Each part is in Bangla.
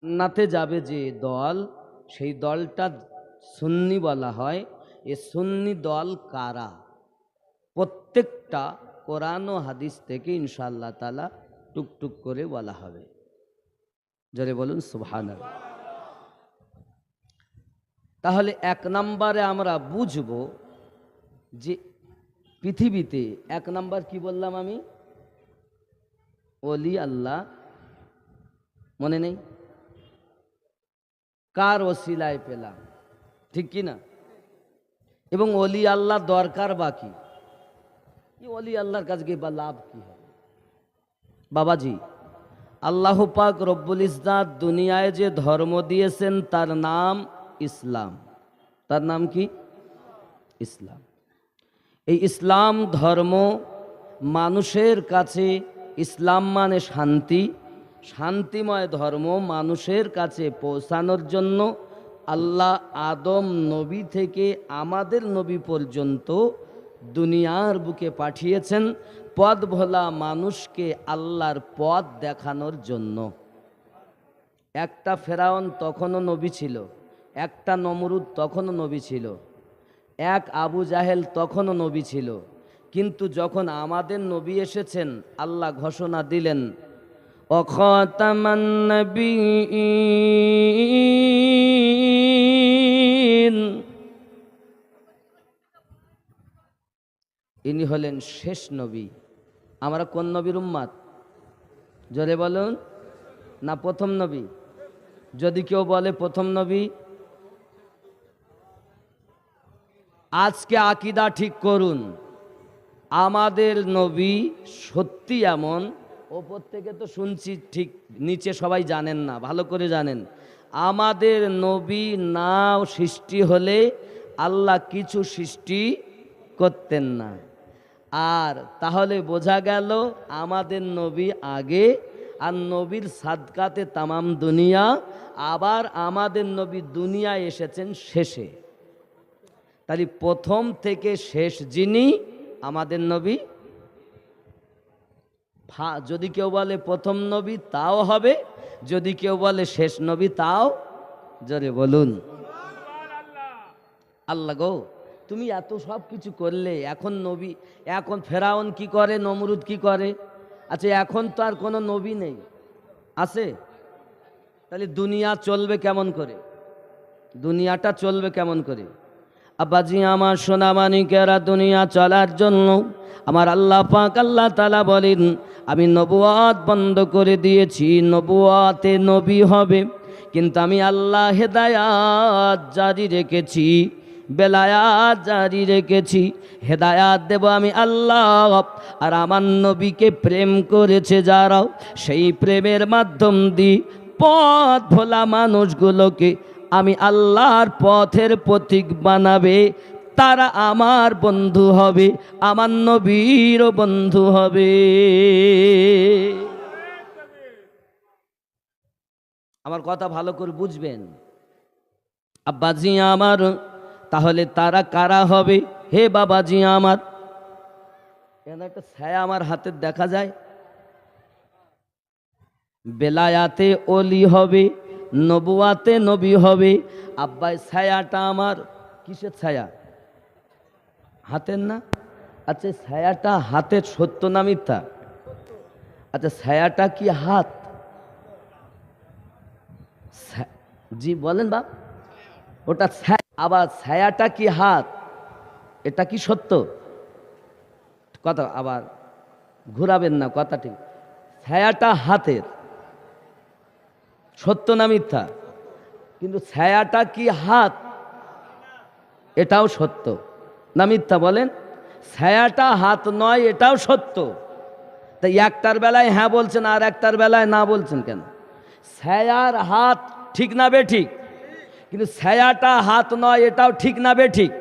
জান্নাতে যাবে যে দল, সেই দলটা সুন্নি বলা হয়। এ সুন্নি দল কারা? প্রত্যেকটা কোরআন ও হাদিস থেকে ইনশাআল্লাহ তাআলা টুকটুক করে বলা হবে। জোরে বলুন সুবহানাল্লাহ। তাহলে এক নম্বরে আমরা বুঝব যে পৃথিবীতে এক নম্বর কি বললাম আমি? ওলি আল্লাহ। মনে নেই? কার ওসিলায় পেলাম, ঠিক কি না? এবং ওলি আল্লাহ দরকার বাকি ওলি আল্লাহর কাছে গিয়ে বা লাভ কি হবে? বাবাজি, আল্লাহ পাক রব্বুল ইজ্জাত দুনিয়ায় যে ধর্ম দিয়েছেন তার নাম ইসলাম। তার নাম কি? ইসলাম। এই ইসলাম ধর্ম মানুষের কাছে, ইসলাম মানে শান্তি, শান্তিময় ধর্ম মানুষের কাছে পৌঁছানোর জন্য আল্লাহ আদম নবী থেকে আমাদের নবী পর্যন্ত দুনিয়ার বুকে পাঠিয়েছেন পথ ভোলা মানুষকে আল্লাহর পথ দেখানোর জন্য। একটা ফেরাউন তখনও নবী ছিল, একটা নমরুদ তখনও নবী ছিল, এক আবু জাহেল তখনও নবী ছিল। কিন্তু যখন আমাদের নবী এসেছেন আল্লাহ ঘোষণা দিলেন অখাতামান নবিয়্যিন, ইনি হলেন শেষ নবী। আমরা কোন নবীর উম্মত? জোরে বলুন না প্রথম নবী? যদি কেউ বলে প্রথম নবী, আজকে আকীদা ঠিক করুন। আমাদের নবী সত্যি এমন, ওপর থেকে তো শুনছি ঠিক, নিচে সবাই জানেন না, ভালো করে জানেন। আমাদের নবী না সৃষ্টি হলে আল্লাহ কিছু সৃষ্টি করতেন না। আর তাহলে বোঝা গেল আমাদের নবী আগে, আর নবীর সাদকাতে তামাম দুনিয়া। আবার আমাদের নবী দুনিয়ায় এসেছেন শেষে। তাহলে প্রথম থেকে শেষ যিনি আমাদের নবী। যদি কেউ বলে প্রথম নবী তাও হবে, যদি কেউ বলে শেষ নবী তাও। জোরে বলুন আল্লাহ গো, তুমি এত সব কিছু করলে, এখন নবী, এখন ফেরাউন কি করে, নমরুদ কি করে? আচ্ছা এখন তো আর কোনো নবী নেই, আছে? তাহলে দুনিয়া চলবে কেমন করে? দুনিয়াটা চলবে কেমন করে? আব্বাজি আমার সোনা মানিকেরা, দুনিয়া চলার জন্য আমার আল্লাহ পাক আল্লাহ তাআলা বলেন আমি নবুয়ত বন্ধ করে দিয়েছি, নবুয়তে নবী হবে, কিন্তু আমি আল্লাহ হেদায়াত জারি রেখেছি, বেলায়াত জারি রেখেছি। হেদায়াত দেব আমি আল্লাহ। আর আমার নবীকে প্রেম করেছে যারা, সেই প্রেমের মাধ্যম দিয়ে পথ ভোলা মানুষগুলোকে আমি আল্লাহর পথের পথিক বানাবে। তারা আমার বন্ধু হবে, আমার নবীরও বন্ধু হবে। আমার কথা ভালো করে বুঝবেন আব্বাজি আমার। তাহলে তারা কারা হবে? হে বাবাজি আমার, এখানে একটা ছায়া আমার হাতের দেখা যায়। বেলায়াতে ওলি হবে, নবুয়াতে নবী হবে। আব্বাই ছায়াটা আমার কিসের ছায়া? হাতের না? আচ্ছা ছায়াটা হাতের সত্য না মিথ্যা? আচ্ছা ছায়াটা কি হাত? জি বলেন বাপ, ওটা ছায়া। আবার ছায়াটা কি হাত? এটা কি সত্য কথা? আবার ঘুরাবেন না কথা, ঠিক? ছায়াটা হাতের, সত্য না মিথ্যা? কিন্তু ছায়াটা কি হাত? এটাও সত্য না মিথ্যা বলেন? ছায়াটা হাত নয়, এটাও সত্য। তাই একটার বেলায় হ্যাঁ বলছেন আর একটার বেলায় না বলছেন কেন? ছায়ার হাত ঠিক না বেঠিক? কিন্তু ছায়াটা হাত নয়, এটাও ঠিক না বেঠিক?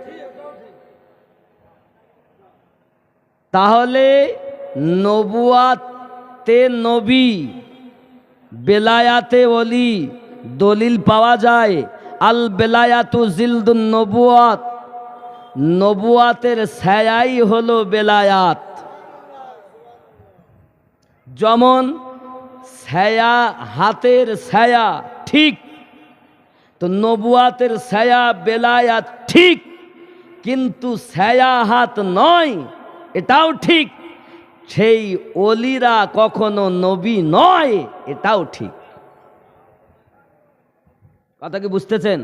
তাহলে নবুয়াতে নবী, বেলায়াতে ওলি দলিল পাওয়া যায়। আল বেলায়াতু জিলদুন নবুয়াত, নবুয়াতের ছায়াই হলো বেলায়াত। যেমন ছায়া, হাতের ছায়া ঠিক, তো নবুয়াতের ছায়া বেলায়াত ঠিক, কিন্তু ছায়া হাত নয় এটাও ঠিক। সেই ওলিরা কখনো নবী নয় এটাও ঠিক। কথা কি বুঝতেছেন?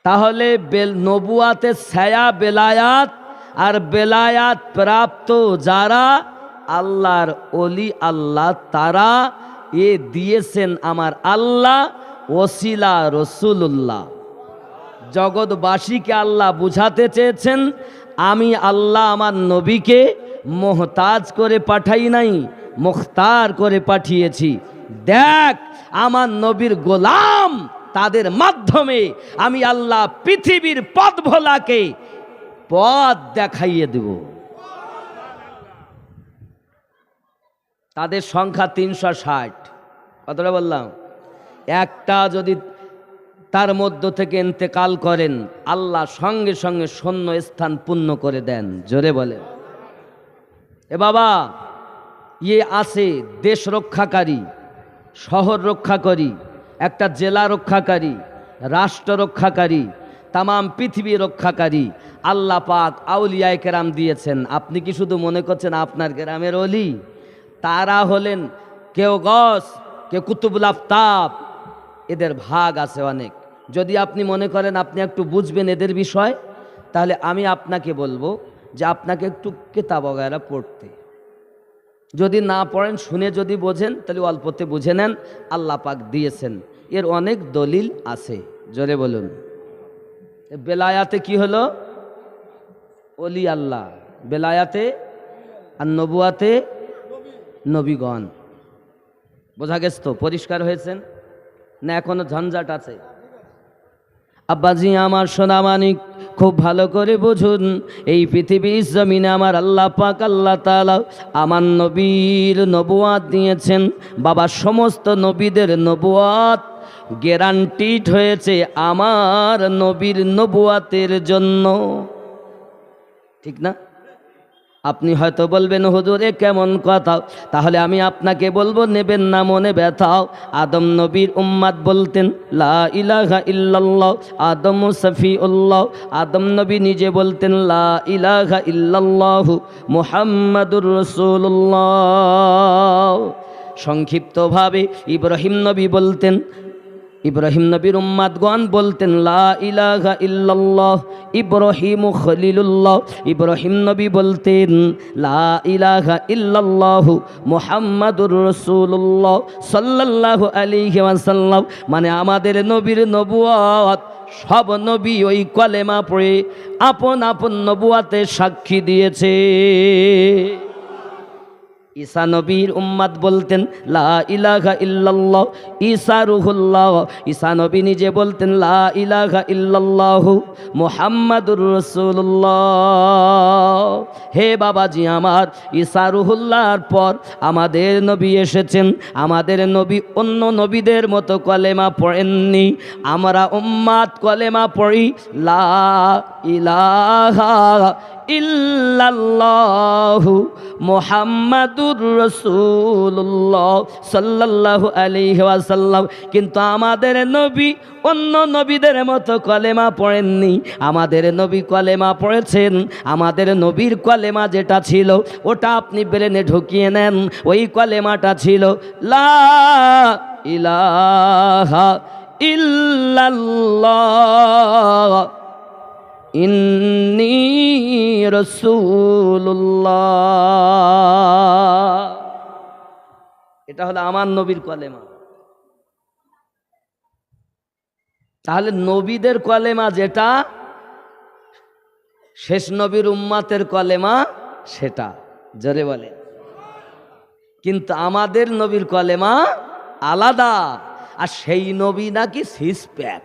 তাহলে নবুয়াতের ছায়া বেলায়াত, আর বেলায়াত প্রাপ্ত যারা আল্লাহর ওলি, আল্লাহ তারা এ দিয়েছেন আমার আল্লাহ ওসিলা রসুল্লাহ। জগৎবাসীকে আল্লাহ বুঝাতে চেয়েছেন আমি আল্লাহ আমার নবীকে মোহতাজ করে পাঠাই নাই, মুখতার করে পাঠিয়েছি। দেখ আমার নবীর গোলাম, তাদের মাধ্যমে আমি আল্লাহ পৃথিবীর পথ ভোলাকে পথ দেখাইয়ে দেব। তাদের সংখ্যা 360। কতটা বললাম? একটা যদি তার মধ্য থেকে ইন্তেকাল করেন, আল্লাহ সঙ্গে সঙ্গে শূন্য স্থান পূর্ণ করে দেন। জোরে বলে এ বাবা, ইয়ে আছে দেশ রক্ষাকারী, শহর রক্ষাকারী, একটা জেলা রক্ষাকারী, রাষ্ট্র রক্ষাকারী, তামাম পৃথিবী রক্ষাকারী আল্লাহ পাক আউলিয়ায়ে কেরাম দিয়েছেন। আপনি কি শুধু মনে করছেন আপনার গ্রামের ওলি? তারা হলেন কেউ গস, কেউ কুতুবুল আফতাব, এদের ভাগ আছে অনেক। যদি আপনি মনে করেন আপনি একটু বুঝবেন এদের বিষয়, তাহলে আমি আপনাকে বলবো যে আপনাকে একটু কিতাব বগেরা পড়তে। যদি না পড়েন, শুনে যদি বোঝেন তাহলে অল্পতে বুঝে নেন। আল্লাহ পাক দিয়েছেন, এর অনেক দলিল আছে। জোরে বলুন। বেলায়াতে কি হলো? ওলি আল্লাহ, বেলায়াতে আর নবুয়াতে নবীগণ। বোঝা গেছে তো? পরিষ্কার হয়েছেন না এখনো ঝঞ্ঝাট আছে? আব্বাজি আমার সোনামানিক, খুব ভালো করে বুঝুন, এই পৃথিবীর জমিনে আমার আল্লাহ পাক আল্লাহ তাআলা আমার নবীর নবুয়াত দিয়েছেন। বাবা, সমস্ত নবীদের নবুয়াত গ্যারান্টিড হয়েছে আমার নবীর নবুয়াতের জন্য, ঠিক না? আপনি হয়তো বলবেন হুজুর এ কেমন কথা? তাহলে আমি আপনাকে বলবো, নেবেন না মনে ব্যথাও। আদম নবীর উম্মাত বলতেন লা ইলাহা ইল্লাল্লাহ, আদম সফিউল্লাহ। আদম নবী নিজে বলতেন লা ইলাহা ইল্লাল্লাহ মুহাম্মাদুর রাসূলুল্লাহ। সংক্ষিপ্তভাবে ইব্রাহিম নবী বলতেন, ইব্রাহিম নবীর উম্মাদগণ বলতেন লা ইলাহা ইল্লাল্লাহ ইব্রাহিম খলিলুল্লাহ। ইব্রাহিম নবী বলতেন লা ইলাহা ইল্লাল্লাহ মুহাম্মাদুর রাসূলুল্লাহ সাল্লাল্লাহু আলাইহি ওয়াসাল্লাম। মানে আমাদের নবীর নবুয়ত, সব নবী ওই কলেমা পড়ে আপন আপন নবুয়তের সাক্ষী দিয়েছে। ঈসা নবীর উম্মাত বলতেন লা ইলাহা ইল্লাল্লাহ ঈসা রুহুল্লাহ। ঈসা নবী নিজে বলতেন লা ইলাহা ইল্লাল্লাহ মুহাম্মাদুর রাসূলুল্লাহ। হে বাবাজি আমার, ঈসা রুহুল্লাহর পর আমাদের নবী এসেছেন। আমাদের নবী অন্য নবীদের মতো কলেমা পড়েননি। আমরা উম্মাত কলেমা পড়ি লা ইলাহা ইল্লাল্লাহু মুহাম্মাদুর রাসূলুল্লাহ সাল্লাল্লাহু আলাইহি ওয়াসাল্লাম। কিন্তু আমাদের নবী অন্য নবীদের মতো কলেমা পড়েননি। আমাদের নবী কলেমা পড়েছেন। আমাদের নবীর কলেমা যেটা ছিল ওটা আপনি ব্রেনে ঢুকিয়ে নেন। ওই কলেমাটা ছিল লা ইলাহা ইল্লাল্লাহ ইন্নী রাসূলুল্লাহ। এটা হলো আমার নবীর কলেমা। তাহলে নবীদের কলেমা যেটা, শেষ নবীর উম্মাতের কলেমা সেটা। জোরে বলে। কিন্তু আমাদের নবীর কলেমা আলাদা। আর সেই নবী নাকি সিসপ্যাক,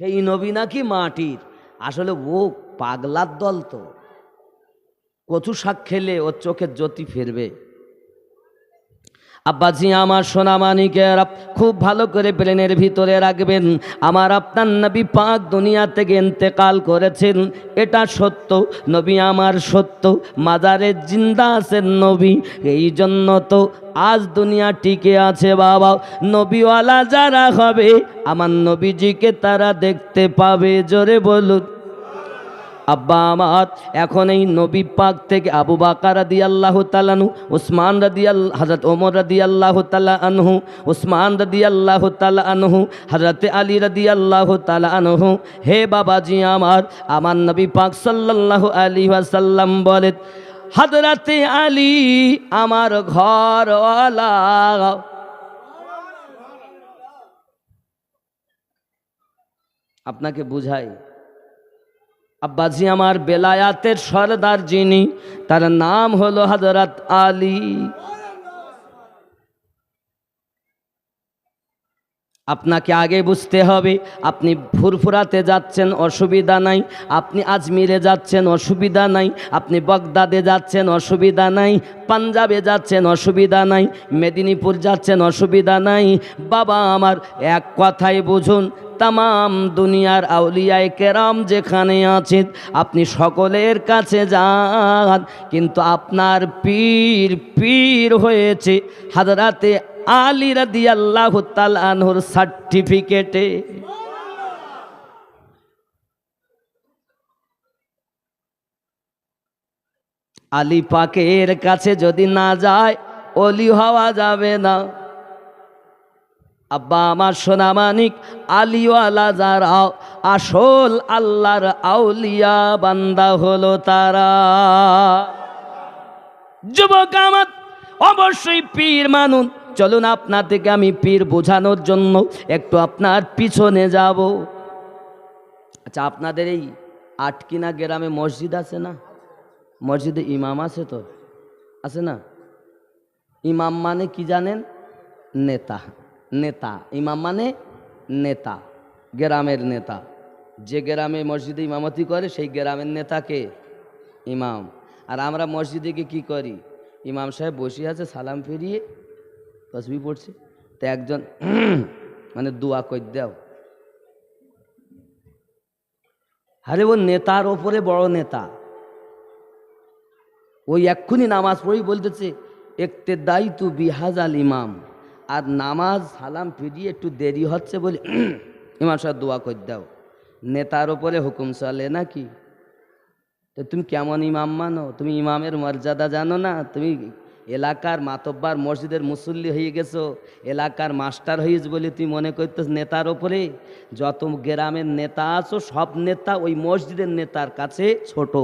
সেই নবী নাকি মাটির। আসলে ও পাগলার দল তো, কচু শাক খেলে ওর চোখের জ্যোতি ফিরবে। আব্বাজি আমার সোনামানিকেরা খুব ভালো করে প্লেনের ভিতরে রাখবেন। আমার আপনার নবী পাক দুনিয়া থেকে ইন্তেকাল করেছেন, এটা সত্য। নবী আমার সত্য, মাজারে জিন্দা আছেন নবী। এই জন্য তো আজ দুনিয়া টিকে আছে বাবা। নবীওয়ালা যারা হবে আমার নবীজিকে তারা দেখতে পাবে। জোরে বলুন আব্বা আমার। এখন এই নবী পাক থেকে আবু বকর রাদিয়াল্লাহু তাআলা আনহু, উসমান হযরত ওমর রাদিয়াল্লাহু তাআলা আনহু, উসমান রাদিয়াল্লাহু তাআলা আনহু, হযরত আলী রাদিয়াল্লাহু তাআলা আনহু। হে বাবাজি আমার নবী পাক সাল্লাল্লাহু আলাইহি ওয়াসাল্লাম বলেন, হযরত আলী আমার ঘরওয়ালা। আপনাকে বুঝাই, আব্বাজি আমার বেলায়াতের সরদার যিনি, তার নাম হলো হযরত আলী। আপনাকে আগে বুঝতে হবে, আপনি ফুরফুরাতে যাচ্ছেন অসুবিধা নাই, আপনি আজমিরে যাচ্ছেন অসুবিধা নাই, আপনি বাগদাদে যাচ্ছেন অসুবিধা নাই, পাঞ্জাবে যাচ্ছেন অসুবিধা নাই, মেদিনীপুর যাচ্ছেন অসুবিধা নাই। বাবা আমার এক কথাই বুঝুন, তামাম দুনিয়ার আউলিয়ায়ে কেরাম যেখানে আছেন আপনি সকলের কাছে যান, কিন্তু আপনার পীর হয়েছে হযরতে আলী রাদিয়াল্লাহু তাআলা আনহুর সার্টিফিকেটে। আলী পাকের কাছে যদি না যায় ওলি হওয়া যাবে না। আব্বা আমার সোনামানিক, আলীওয়ালা যারা আসল আল্লাহর আউলিয়া বান্দা হলো তারা। যুবক আমার অবশ্যই পীর মানুন। চলুন আপনার থেকে আমি পীর বোঝানোর জন্য একটু আপনার পিছনে যাব। আচ্ছা, আপনাদের এই আটকিনা গ্রামে মসজিদ আছে না? মসজিদে ইমাম আছে তো? আছে না? ইমাম মানে কি জানেন? নেতা। নেতা, ইমাম মানে নেতা, গ্রামের নেতা। যে গ্রামে মসজিদে ইমামতি করে সেই গ্রামের নেতাকে ইমাম। আর আমরা মসজিদে গিয়ে কী করি? ইমাম সাহেব বসে আছে, সালাম ফিরিয়ে তসবিহ পড়ছে, তো একজন মানে দোয়া কই দাও। আরে ও নেতার ওপরে বড় নেতা, ওই এক্ষুনি নামাজ পড়েই বলতেছে ইক্তেদাই তু বিহাজাল ইমাম। আর নামাজ সালাম ফিরিয়ে একটু দেরি হচ্ছে বলে ইমাম সাহেব দোয়া কই দাও। নেতার ওপরে হুকুম চলে নাকি? তো তুমি কেমন ইমাম মানো? তুমি ইমামের মর্যাদা জানো না? তুমি এলাকার মাতব্বার মসজিদের মুসল্লি হয়ে গেছো, এলাকার মাস্টার হয়েছ বলে তুই মনে করতেছ নেতার ওপরে? যত গ্রামের নেতা আছো সব নেতা ওই মসজিদের নেতার কাছে ছোট।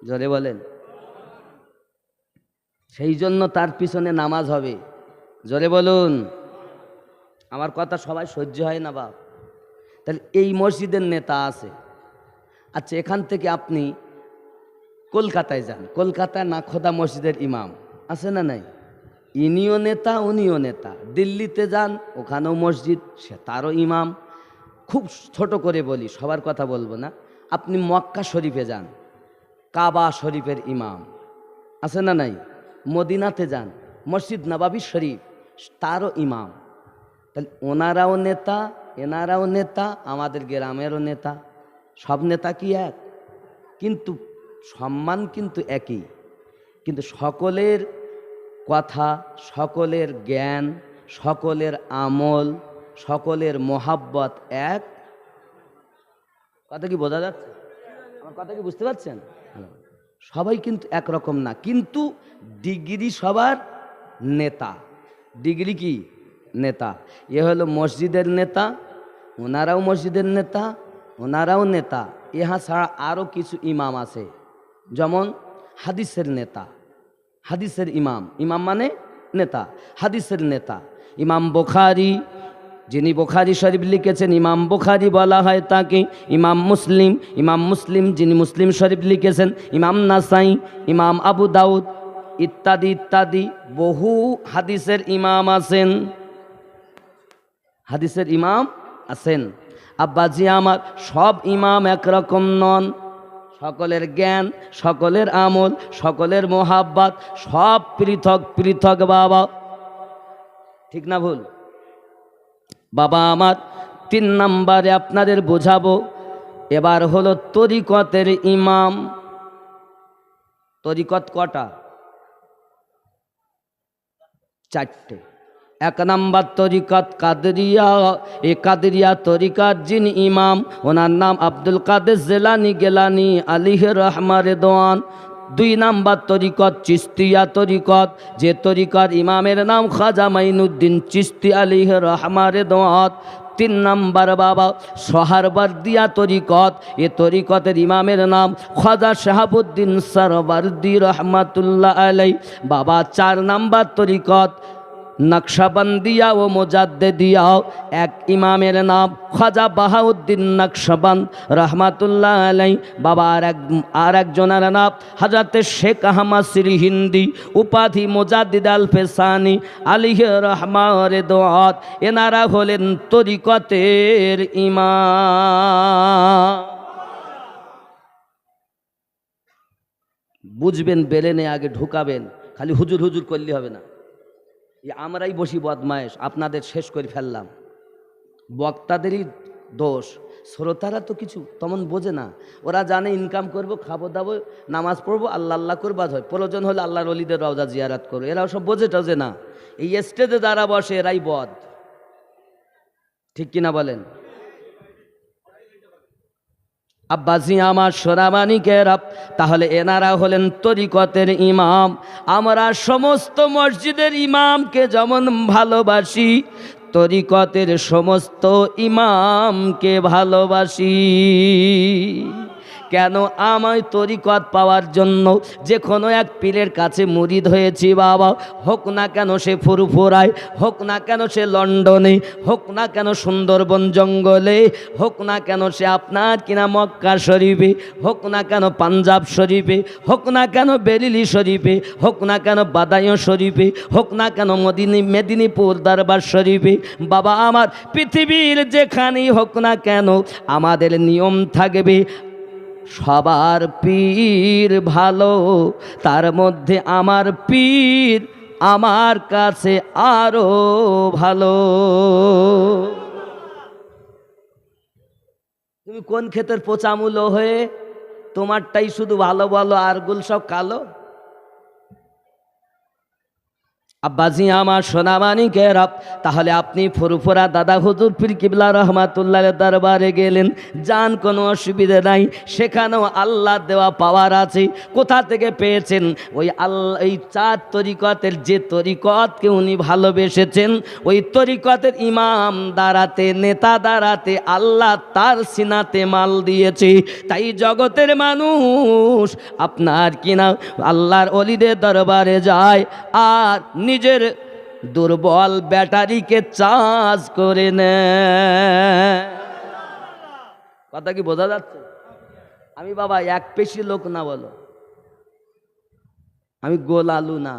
জোরে বলেন। সেই জন্য তার পিছনে নামাজ হবে। জোরে বলুন। আমার কথা সবাই সহ্য হয় না বাপ। তাহলে এই মসজিদের নেতা আছে। আচ্ছা, এখান থেকে আপনি কলকাতায় যান, কলকাতায় নাখোদা মসজিদের ইমাম আছে না নাই? ইনিও নেতা উনিও নেতা। দিল্লিতে যান, ওখানেও মসজিদ, সে তারও ইমাম। খুব ছোট করে বলি, সবার কথা বলবো না। আপনি মক্কা শরীফে যান, কাবা শরীফের ইমাম আছে না নাই? মদিনাতে যান, মসজিদ নবাবী শরীফ, তারও ইমাম। তাহলে ওনারাও নেতা, এনারাও নেতা, আমাদের গ্রামেরও নেতা। সব নেতা কি এক? কিন্তু সম্মান কিন্তু একই। কিন্তু সকলের কথা, সকলের জ্ঞান, সকলের আমল, সকলের মোহাব্বত এক। কথা কি বোঝা যাচ্ছে? আমার কথা কি বুঝতে পারছেন? সবাই কিন্তু একরকম না, কিন্তু ডিগ্রি সবার নেতা। ডিগ্রি কি? নেতা। এ হলো মসজিদের নেতা, ওনারাও মসজিদের নেতা, ওনারাও নেতা। ইহা ছাড়া আরও কিছু ইমাম আছে, যেমন হাদিসের নেতা, হাদিসের ইমাম। ইমাম মানে নেতা, হাদিসের নেতা। ইমাম বুখারী, যিনি বুখারী শরীফ লিখেছেন ইমাম বুখারী বলা হয় তাকে। ইমাম মুসলিম যিনি মুসলিম শরীফ লিখেছেন, ইমাম নাসাই, ইমাম আবু দাউদ ইত্যাদি ইত্যাদি বহু হাদিসের ইমাম আছেন। হাদিসের ইমাম আছেন। আব্বাজি আমার, সব ইমাম একরকম নন। সকলের জ্ঞান, সকলের আমল, সকলের মোহাব্বত সব পৃথক পৃথক বাবা। ঠিক না ভুল? বাবা আমার 3 নম্বরে আপনাদের বোঝাবো। এবার হলো তরিকতের ইমাম। তরিকত কটা? 4টে। 1 নম্বর তরিকত কাদরিয়া। এই কাদরিয়া তরিকার যিনি ইমাম, ওনার নাম আব্দুল কাদের জিলানী গেলানী আলাইহি রহমার রিদওয়ান। 2 নম্বর তরিকত চিস্তিয়া তরিকত, যে তরিকার ইমামের নাম খাজা মাইনুদ্দিন চিস্তি আলাইহি রহমার রিদওয়ান। 3 নম্বর বাবা সোহরাওয়ার্দিয়া তরিকত, এ তরিকতের ইমামের নাম খাজা শাহাবুদ্দিন সরওয়ার্দি রহমাতুল্লাহ আলাই। বাবা 4 নম্বর তরিকত নকশবন্দিয়া ও মুজাদ্দিদিয়া, এক ইমামের নাম খাজা বাহাউদ্দিন নকশবন্দ রহমাতুল্লাহ আলাই। বাবা আর একজনের নাম হযরত শেখ আহমদ সিরহিন্দি, উপাধি মুজাদ্দিদ আল ফেসানি আলাইহি রহমার রিদওয়ান। এনারা হলেন তরিকতের ইমাম। বুঝবেন, বেরেনে আগে ঢুকাবেন, খালি হুজুর হুজুর করলে হবে না। আমরাই বসি বদমায়েশ, আপনাদের শেষ করে ফেললাম। বক্তাদেরই দোষ, শ্রোতারা তো কিছু তেমন বোঝে না। ওরা জানে ইনকাম করব, খাবো দাবো, নামাজ পড়বো, আল্লাহ আল্লাহ করবা হয়, প্রয়োজন হলে আল্লাহর ওলিদের রওজা জিয়ারাত করবো। এরাও সব বোঝে টোঝে না। এই স্টেজে যারা বসে এরাই বদ, ঠিক কিনা বলেন? আব্বাসি আমার সোনামানিকেরা, তাহলে এনারা হলেন তরিকতের ইমাম। আমরা সমস্ত মসজিদের ইমামকে যেমন ভালোবাসি, তরিকতের সমস্ত ইমামকে ভালোবাসি। কেন? আমায় তরিকত পাওয়ার জন্য যে কোনো এক পীরের কাছে মুরিদ হয়েছি বাবা, হোক না কেন সে ফুরফুরায়, হোক না কেন সে লন্ডনে, হোক না কেন সুন্দরবন জঙ্গলে, হোক না কেন সে আপনার কিনা মক্কা শরীফে, হোক না কেন পাঞ্জাব শরীফে, হোক না কেন বেরিলি শরীফে, হোক না কেন বাদায়ু শরীফে, হোক না কেন মেদিনীপুর দরবার শরীফে। বাবা আমার পৃথিবীর যেখানেই হোক না কেন, আমাদের নিয়ম থাকবে সবার পীর ভালো, তার মধ্যে আমার পীর আমার কাছে আরো ভালো। তুমি কোন ক্ষেতের পোচামূলো হয়ে তোমারটাই শুধু ভালো বলো, আর গুল সব কালো? আব্বাজি আমার সোনামানিকেরা, তাহলে আপনি ফুরফুরা দাদা হুজুর পীর কিবলা রহমাতুল্লাহ দরবারে গেলেন, যান, কোনো অসুবিধে নাই। সেখানেও আল্লাহ দেওয়া পাওয়ার আছে। কোথা থেকে পেয়েছেন? ওই আল্লাহ, এই 4 তরিকতের যে তরিকতকে উনি ভালোবেসেছেন, ওই তরিকতের ইমাম দাঁড়াতে, নেতা দাঁড়াতে আল্লাহ তার সিনাতে মাল দিয়েছে। তাই জগতের মানুষ আপনার কিনা আল্লাহর ওলিদের দরবারে যায় আর নিজের দুর্বল ব্যাটারিকে চার্জ করে নেয়। কথা কি বোঝা যাচ্ছে? আমি বাবা এক পেশি লোক না, বলো, আমি গোল আলু না।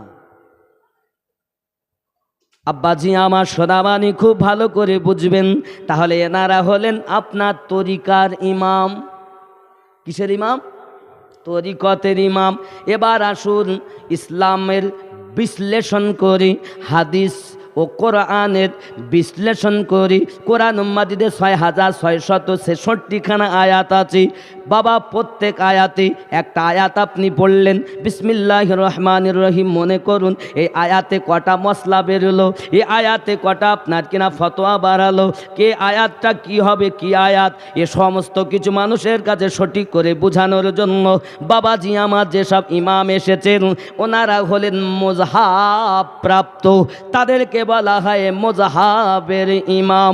আব্বাজি আমার সোনাবানি খুব ভালো করে বুঝবেন। তাহলে এনারা হলেন আপনার তরিকার ইমাম। কিসের ইমাম? তরিকতের ইমাম। এবার আসুন ইসলামের বিশ্লেষণ করি, হাদিস ও কোরআনের বিশ্লেষণ করি। কোরআন মাজিদে 6666খানা আয়াত আছে বাবা। প্রত্যেক আয়াতে একটা আয়াত আপনি পড়লেন, বিসমিল্লাহির রহমানির রহিম, মনে করুন এই আয়াতে কটা মশলা বেরোলো, এই আয়াতে কটা আপনার কিনা ফতোয়া বাড়ালো, কে আয়াতটা কি হবে, কি আয়াত, এ সমস্ত কিছু মানুষের কাছে সঠিক করে বোঝানোর জন্য বাবাজি আমার যেসব ইমাম এসেছেন, ওনারা হলেন মুজহাব প্রাপ্ত, তাদেরকে বলা হয় মুজহাবের ইমাম।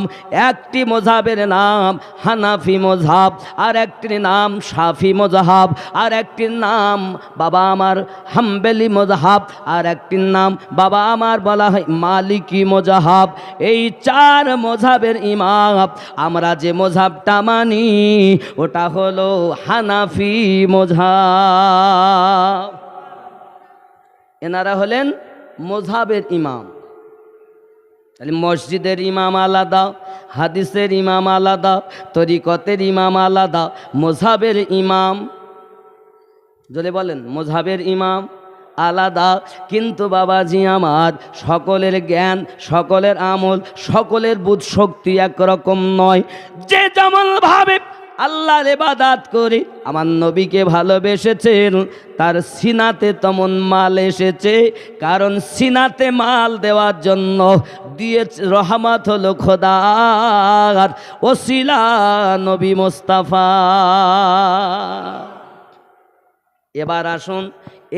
একটি মুজহাবের নাম হানাফি মুজহাব, আর একটির নাম শাফি মুজহাব, আর একটির নাম বাবা আমার হাম্বলি মুজহাব, আর একটির নাম বাবা আমার বলা হয় মালিকি মুজহাব। এই 4 মুজহাবের ইমাম। আমরা যে মুজহাবটা মানি ওটা হলো হানাফি মুজহাব। এনারা হলেন মুজহাবের ইমাম। তাহলে মসজিদের ইমাম আলাদা, হাদিসের ইমাম আলাদা, তরিকতের ইমাম আলাদা, মুজহাবের ইমাম, যদি বলেন মুজহাবের ইমাম আলাদা, কিন্তু বাবাজি আমার সকলের জ্ঞান, সকলের আমল, সকলের বুধ শক্তি একরকম নয়। যে যেমন ভাবে আল্লাহর ইবাদত করে আমার নবীকে ভালোবেসেছেন, তার সিনাতে তেমন মাল এসেছে। কারণ সিনাতে মাল দেওয়ার জন্য দিয়েছে রহমত হলো খোদার ওসিলা নবী মুস্তাফা। এবার আসুন,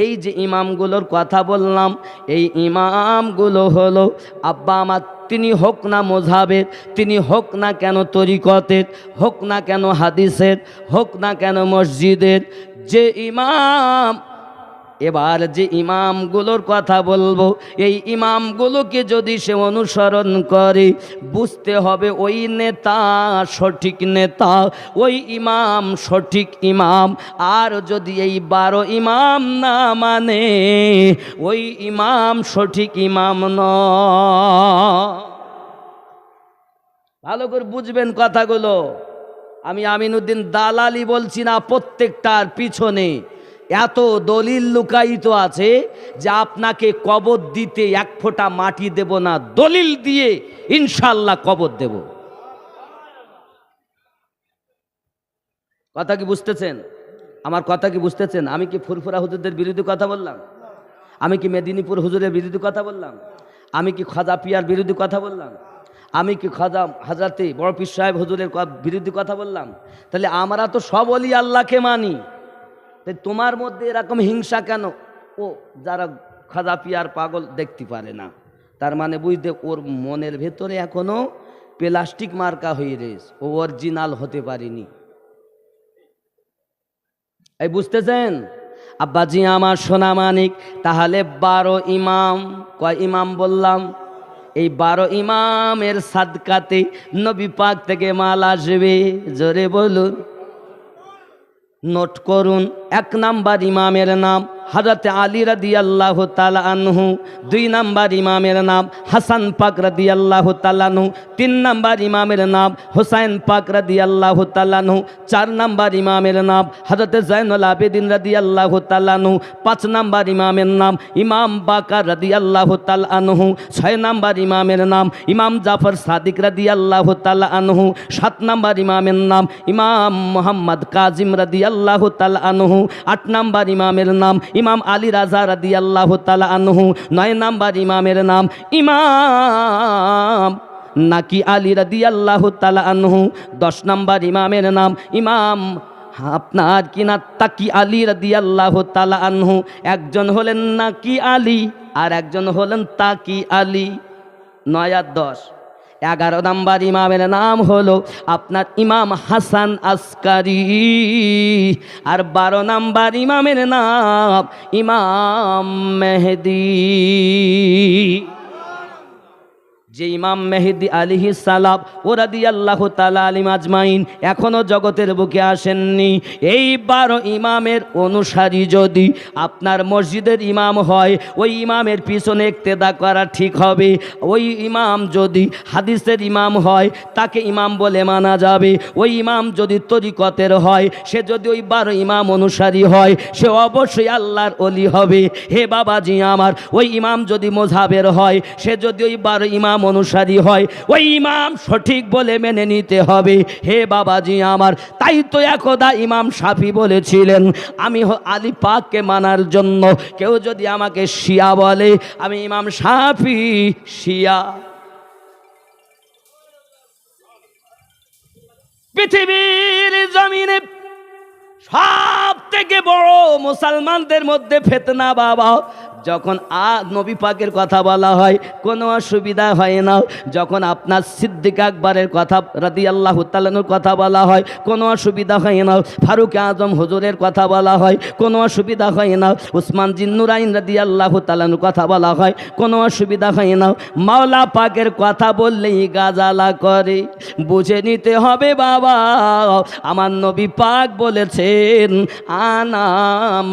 এই যে ইমামগুলোর কথা বললাম, এই ইমামগুলো হলো আব্বা আমার, তিনি হোক না মযহাবের, তিনি হোক না কেন তরিকতের, হোক না কেন হাদিসের, হোক না কেন মসজিদের, যে ইমাম, এবার যে ইমামগুলোর কথা বলবো, এই ইমামগুলোকে যদি সে অনুসরণ করে, বুঝতে হবে ওই নেতা সঠিক নেতা, ওই ইমাম সঠিক ইমাম। আর যদি এই 12 ইমাম না মানে, ওই ইমাম সঠিক ইমাম নয়। ভালো করে বুঝবেন কথাগুলো। আমি আমিনউদ্দিন দালালি বলছি না, প্রত্যেকটার পিছনে এত দলিল লুকায়িত আছে যে আপনাকে কবর দিতে 1 ফোঁটা মাটি দেব না, দলিল দিয়ে ইনশাআল্লাহ কবর দেব। কথা কি বুঝতেছেন? আমার কথা কি বুঝতেছেন? আমি কি ফুরফুরা হুজুরদের বিরুদ্ধে কথা বললাম? আমি কি মেদিনীপুর হুজুরের বিরুদ্ধে কথা বললাম? আমি কি খাজা পিয়ার বিরুদ্ধে কথা বললাম? আমি কি খাজা হাজরাতে বড় পীর সাহেব হুজুরের বিরুদ্ধে কথা বললাম? তাহলে আমরা তো সব ওলি আল্লাহকে মানি, তাই তোমার মধ্যে এরকম হিংসা কেন? ও যারা খাজা পিয়ার পাগল দেখতে পারে না, তার মানে বুঝতে ওর মনের ভেতরে এখনো প্লাস্টিক মার্কা হয়ে রয়েছে, ও অরিজিনাল হতে পারেনি। এই বুঝতেছেন আব্বাজি আমার সোনা মানিক? তাহলে 12 ইমাম, কয় ইমাম বললাম? এই 12 ইমামের সাদকাতে নবী পাক থেকে মাল আসবে। জোরে বলুন, নোট করুন। 1 নাম্বার ইমামের নাম হযরতে আলী রাদিয়াল্লাহু তাআলা আনহু, 2 নাম্বার ইমামের নাম হাসান পাক রাদিয়াল্লাহু তাআলা আনহু, 3 নাম্বার ইমামের নাম হুসাইন পাক রাদিয়াল্লাহু তাআলা আনহু, 4 নাম্বার ইমামের নাম হযরতে জাইনুল আবেদিন রাদিয়াল্লাহু তাআলা আনহু, 5 নাম্বার ইমামের নাম ইমাম বাকার রাদিয়াল্লাহু তাআলা আনহু, 6 নাম্বার ইমামের নাম ইমাম জাফর সাদিক রাদিয়াল্লাহু তাআলা আনহু, 7 নাম্বার ইমামের নাম ইমাম মুহাম্মদ কাজিম রাদিয়াল্লাহু তাআলা আনহু, 8 নাম্বার ইমামের নাম ইমাম আলী রাজা রাদিয়াল্লাহু তাআলা আনহু, 9 নাম্বার ইমামের নাম ইমাম নাকি আলী রাদিয়াল্লাহু তাআলা আনহু, 10 নাম্বার ইমামের নাম ইমাম আপনার কিনা তাকি আলী রাদিয়াল্লাহু তাআলা আনহু। একজন হলেন নাকি আলী আর একজন হলেন তাকি আলী। 9 আর 10, 11 নাম্বার ইমামের নাম হলো আপনার ইমাম হাসান আসকারি, আর 12 নাম্বার ইমামের নাম ইমাম মেহেদি। যে ইমাম মেহেদি আলাইহিস সালাম ও রাদিয়াল্লাহু তাআলা আলাইহিম আজমাইন এখনো জগতের বুকে আসেননি। এই 12 ইমামের অনুসারী যদি আপনার মসজিদের ইমাম হয়, ওই ইমামের পিছনে ইক্তেদা করা ঠিক হবে। ওই ইমাম যদি হাদিসের ইমাম হয়, তাকে ইমাম বলে মানা যাবে। ওই ইমাম যদি তরিকতের হয়, সে যদি ওই 12 ইমাম অনুসারী হয়, সে অবশ্যই আল্লাহর ওলি হবে। হে বাবাজি আমার, ওই ইমাম যদি মযহাবের হয়, সে যদি ওই 12 ইমাম অনুসারী হয়, ওই ইমাম সঠিক বলে মেনে নিতে হবে। হে বাবাজি আমার, তাই তো একদা ইমাম শাফি বলেছিলেন, আমি আলী পাককে মানার জন্য কেউ যদি আমাকে শিয়া বলে, আমি ইমাম শাফি শিয়া। পৃথিবীর জমিনে সব থেকে বড় মুসলমানদের মধ্যে ফিতনা বাবা, যখন নবী পাকের কথা বলা হয় কোনো অসুবিধা হয় না, যখন আপনার সিদ্দিক আকবরের কথা রাদিয়াল্লাহু তাআলার কথা বলা হয় কোনো অসুবিধা হয় না, ফারুক আজম হুজুরের কথা বলা হয় কোনো অসুবিধা হয় না, উসমান জিন্নুরাইন রাদিয়াল্লাহু তাআলার কথা বলা হয় কোনো অসুবিধা হয় না, মাওলা পাকের কথা বললেই গাজালা করে। বুঝে নিতে হবে বাবা, আমার নবী পাক বলেছেন আনা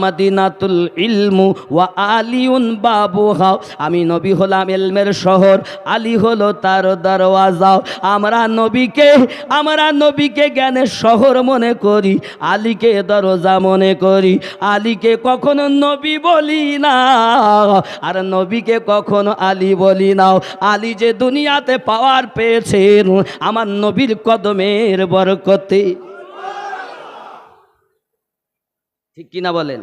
মাদিনাতুল ইলমু ওয়া আলি আলিউন বাবুহা, আমি নবী হলাম ইলমের শহর, আলী হলো তার দরওয়াজা। আমরা নবীকে জ্ঞানের শহর মনে করি, আলীকে দরজা মনে করি। আলীকে কখনো নবী বলি না, আর নবীকে কখনো আলী বলি না। আলী যে দুনিয়াতে পাওয়ার পেয়েছেন আমার নবীর কদমের বরকতে। ঠিক কিনা বলেন?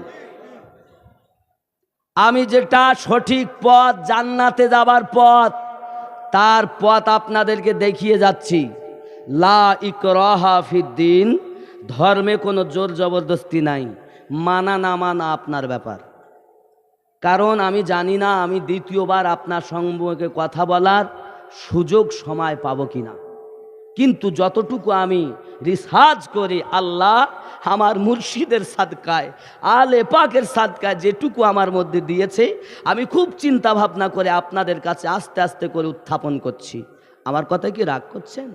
আমি যেটা সঠিক পথ, জান্নাতে যাবার পথ, তার পথ আপনাদেরকে দেখিয়ে যাচ্ছি। লা ইকরাহা ফিদ্দিন, ধর্মে কোনো জোর জবরদস্তি নাই, মানা না মানা আপনার ব্যাপার। কারণ আমি জানি না আমি দ্বিতীয়বার আপনার সম্মুখে কথা বলার সুযোগ সময় পাবো কিনা, কিন্তু যতটুকু আমি রিসার্চ করি, আল্লাহ আমার মুর্শিদের সাদকায়, আলে পাকের সাদকায় যেটুকু আমার মধ্যে দিয়েছে, আমি খুব চিন্তা ভাবনা করে আপনাদের কাছে আস্তে আস্তে করে উত্থাপন করছি। আমার কথা কি রাগ করছেন?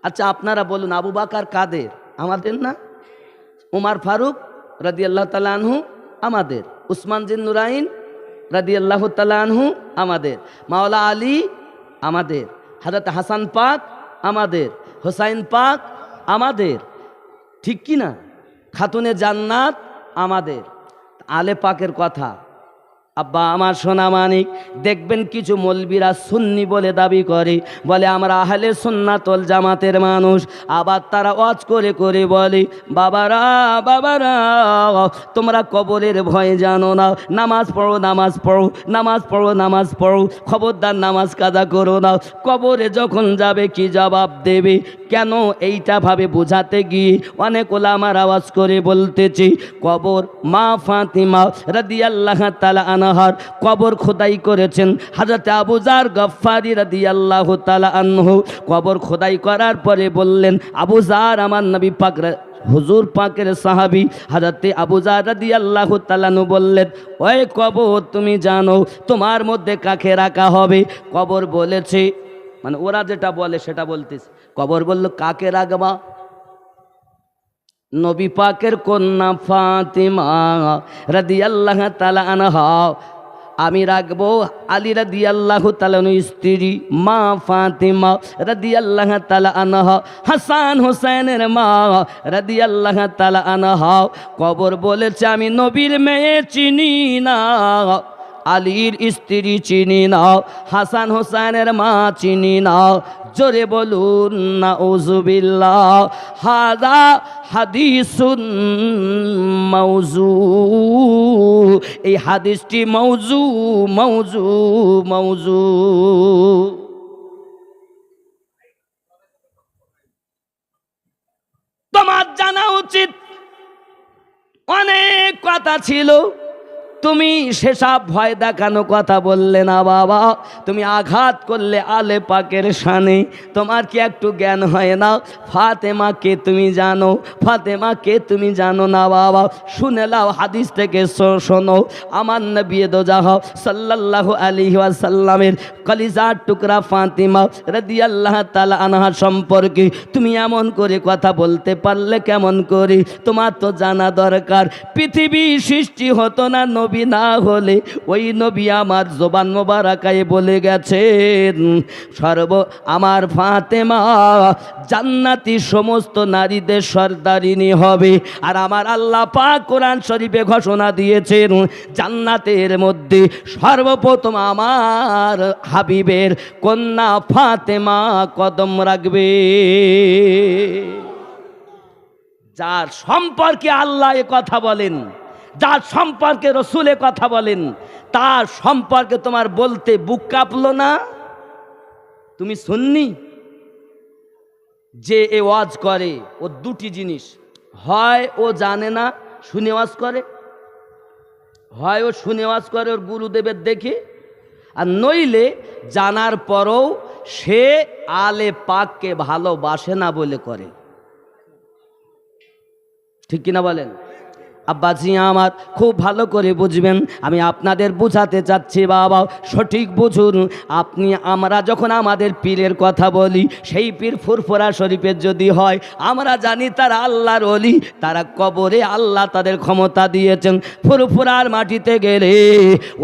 আচ্ছা আপনারা বলুন, আবু বাকার কাদের? আমাদের না? উমার ফারুক রাদিয়াল্লাহু তাআলা আনহু আমাদের, উসমান জিন্নুরাইন রাদিয়াল্লাহু তাআলা আনহু আমাদের, মাওলা আলী আমাদের, হযরত হাসান পাক আমাদের, হোসাইন পাক আমাদের, ঠিক কি না? খাতুনে জান্নাত আমাদের। আলে পাকের কথা আব্বা আমার সোনা মানিক, দেখবেন কিছু মৌলবীরা সুন্নি বলে দাবি করে, বলে আমরা আহলে সুন্নাত ওয়াল জামাতের মানুষ। আবার তারা ওয়াজ করে করে বলে, বাবারা বাবারা তোমরা কবরের ভয় জানো না, নামাজ পড়ো নামাজ পড়ো, নামাজ পড়ো নামাজ পড়ো, খবরদার নামাজ কাজা করো না। কবরে যখন যাবে কি জবাব দেবে? কেন এইটা ভাবে বোঝাতে গিয়ে অনেক ওলামার আওয়াজ করে বলতেছি, কবর মা ফাতিমা রাদিয়াল্লাহু তাআলা আনহার কবর খোদাই করেছেন হযরত আবু যার গফফারি রাদিয়াল্লাহু তাআলা আনহু। কবর খোদাই করার পরে বললেন, আবু যার আমার নবী পাক হুজুর পাকের সাহাবী হযরত আবু যার রাদিয়াল্লাহু তাআলা আনহু বললেন, ওই কবর তুমি জানো তোমার মধ্যে কাকে রাখা হবে? কবর বলেছে, মানে ওরা যেটা বলে সেটা বলতেছে, কবর বলল কাকে রাখবা? নবী পাকের কন্যা ফাতিমা রাদিয়াল্লাহু তাআলা আনহা। আমি রাখবো আলী রাদিয়াল্লাহু তাআলা আনহু স্ত্রী মা ফাতিমা রাদিয়াল্লাহু তাআলা আনহা, হাসান হোসেনের মা রাদিয়াল্লাহু তাআলা আনহা। কবর বলেছে আমি নবীর মেয়ে চিনি না, আলীর স্ত্রী চিনি না, হাসান হোসেনের মা চিনি না। জোরে বলুন নাউযুবিল্লাহ। হাযা হাদিসুন মাউযু, এই হাদিসটি মাউযু মাউযু মাউযু। তোমার জানা উচিত অনেক কথা ছিল, তুমি সেসব ভয় দেখানো কথা বললে না বাবা। তুমি আঘাত করলে আলে পাকের শানে। তোমার কি একটু জ্ঞান হয় না? ফাতেমাকে তুমি জানো, ফাতেমাকে তুমি জানো না বাবা। শুনে নাও হাদিস থেকে শোনো, আমার নবী দো জাহান সাল্লাল্লাহু আলাইহি ওয়াসাল্লামের কলিজার টুকরা ফাতিমা রাদিয়াল্লাহু তাআলা আনহা সম্পর্কে তুমি এমন করে কথা বলতে পারলে কেমন করে? তোমার তো জানা দরকার, পৃথিবী সৃষ্টি হতো না নবী না হলে। ওই নবী আমার জবান মোবারকায় বলে গেছেন, আমার ফাতেমা জান্নাতি সমস্ত নারীদের সর্দারিনী হবে। আর আমার আল্লাহ পাক কোরআন শরীফে ঘোষণা দিয়েছেন, জান্নাতের মধ্যে সর্বপ্রথম আমার হাবিবের কন্যা ফাতেমা কদম রাখবে। যার সম্পর্কে আল্লাহ এ কথা বলেন, যার সম্পর্কে রসুল কথা বলেন, তার সম্পর্কে তোমার বলতে বুক কাঁপলো না? তুমি সুন্নি যে এ ওয়াজ করে, ও দুটি জিনিস, হয় ও জানে না শুনে ওয়াজ করে, হয় ও শুনে ওয়াজ করে ওর গুরুদেবের দেখে, আর নইলে জানার পরও সে আলে পাককে ভালোবাসে না বলে করে। ঠিক কিনা বলেন? আব্বাজি আমার খুব ভালো করে বুঝবেন, আমি আপনাদের বোঝাতে চাচ্ছি বাবা, সঠিক বুঝুন। আমরা যখন আমাদের পীরের কথা বলি, সেই পীর ফুরফুরা শরীফের যদি হয়, আমরা জানি তারা আল্লাহর ওলি, তারা কবরে আল্লাহ তাদের ক্ষমতা দিয়েছেন। ফুরফুরার মাটিতে গেলে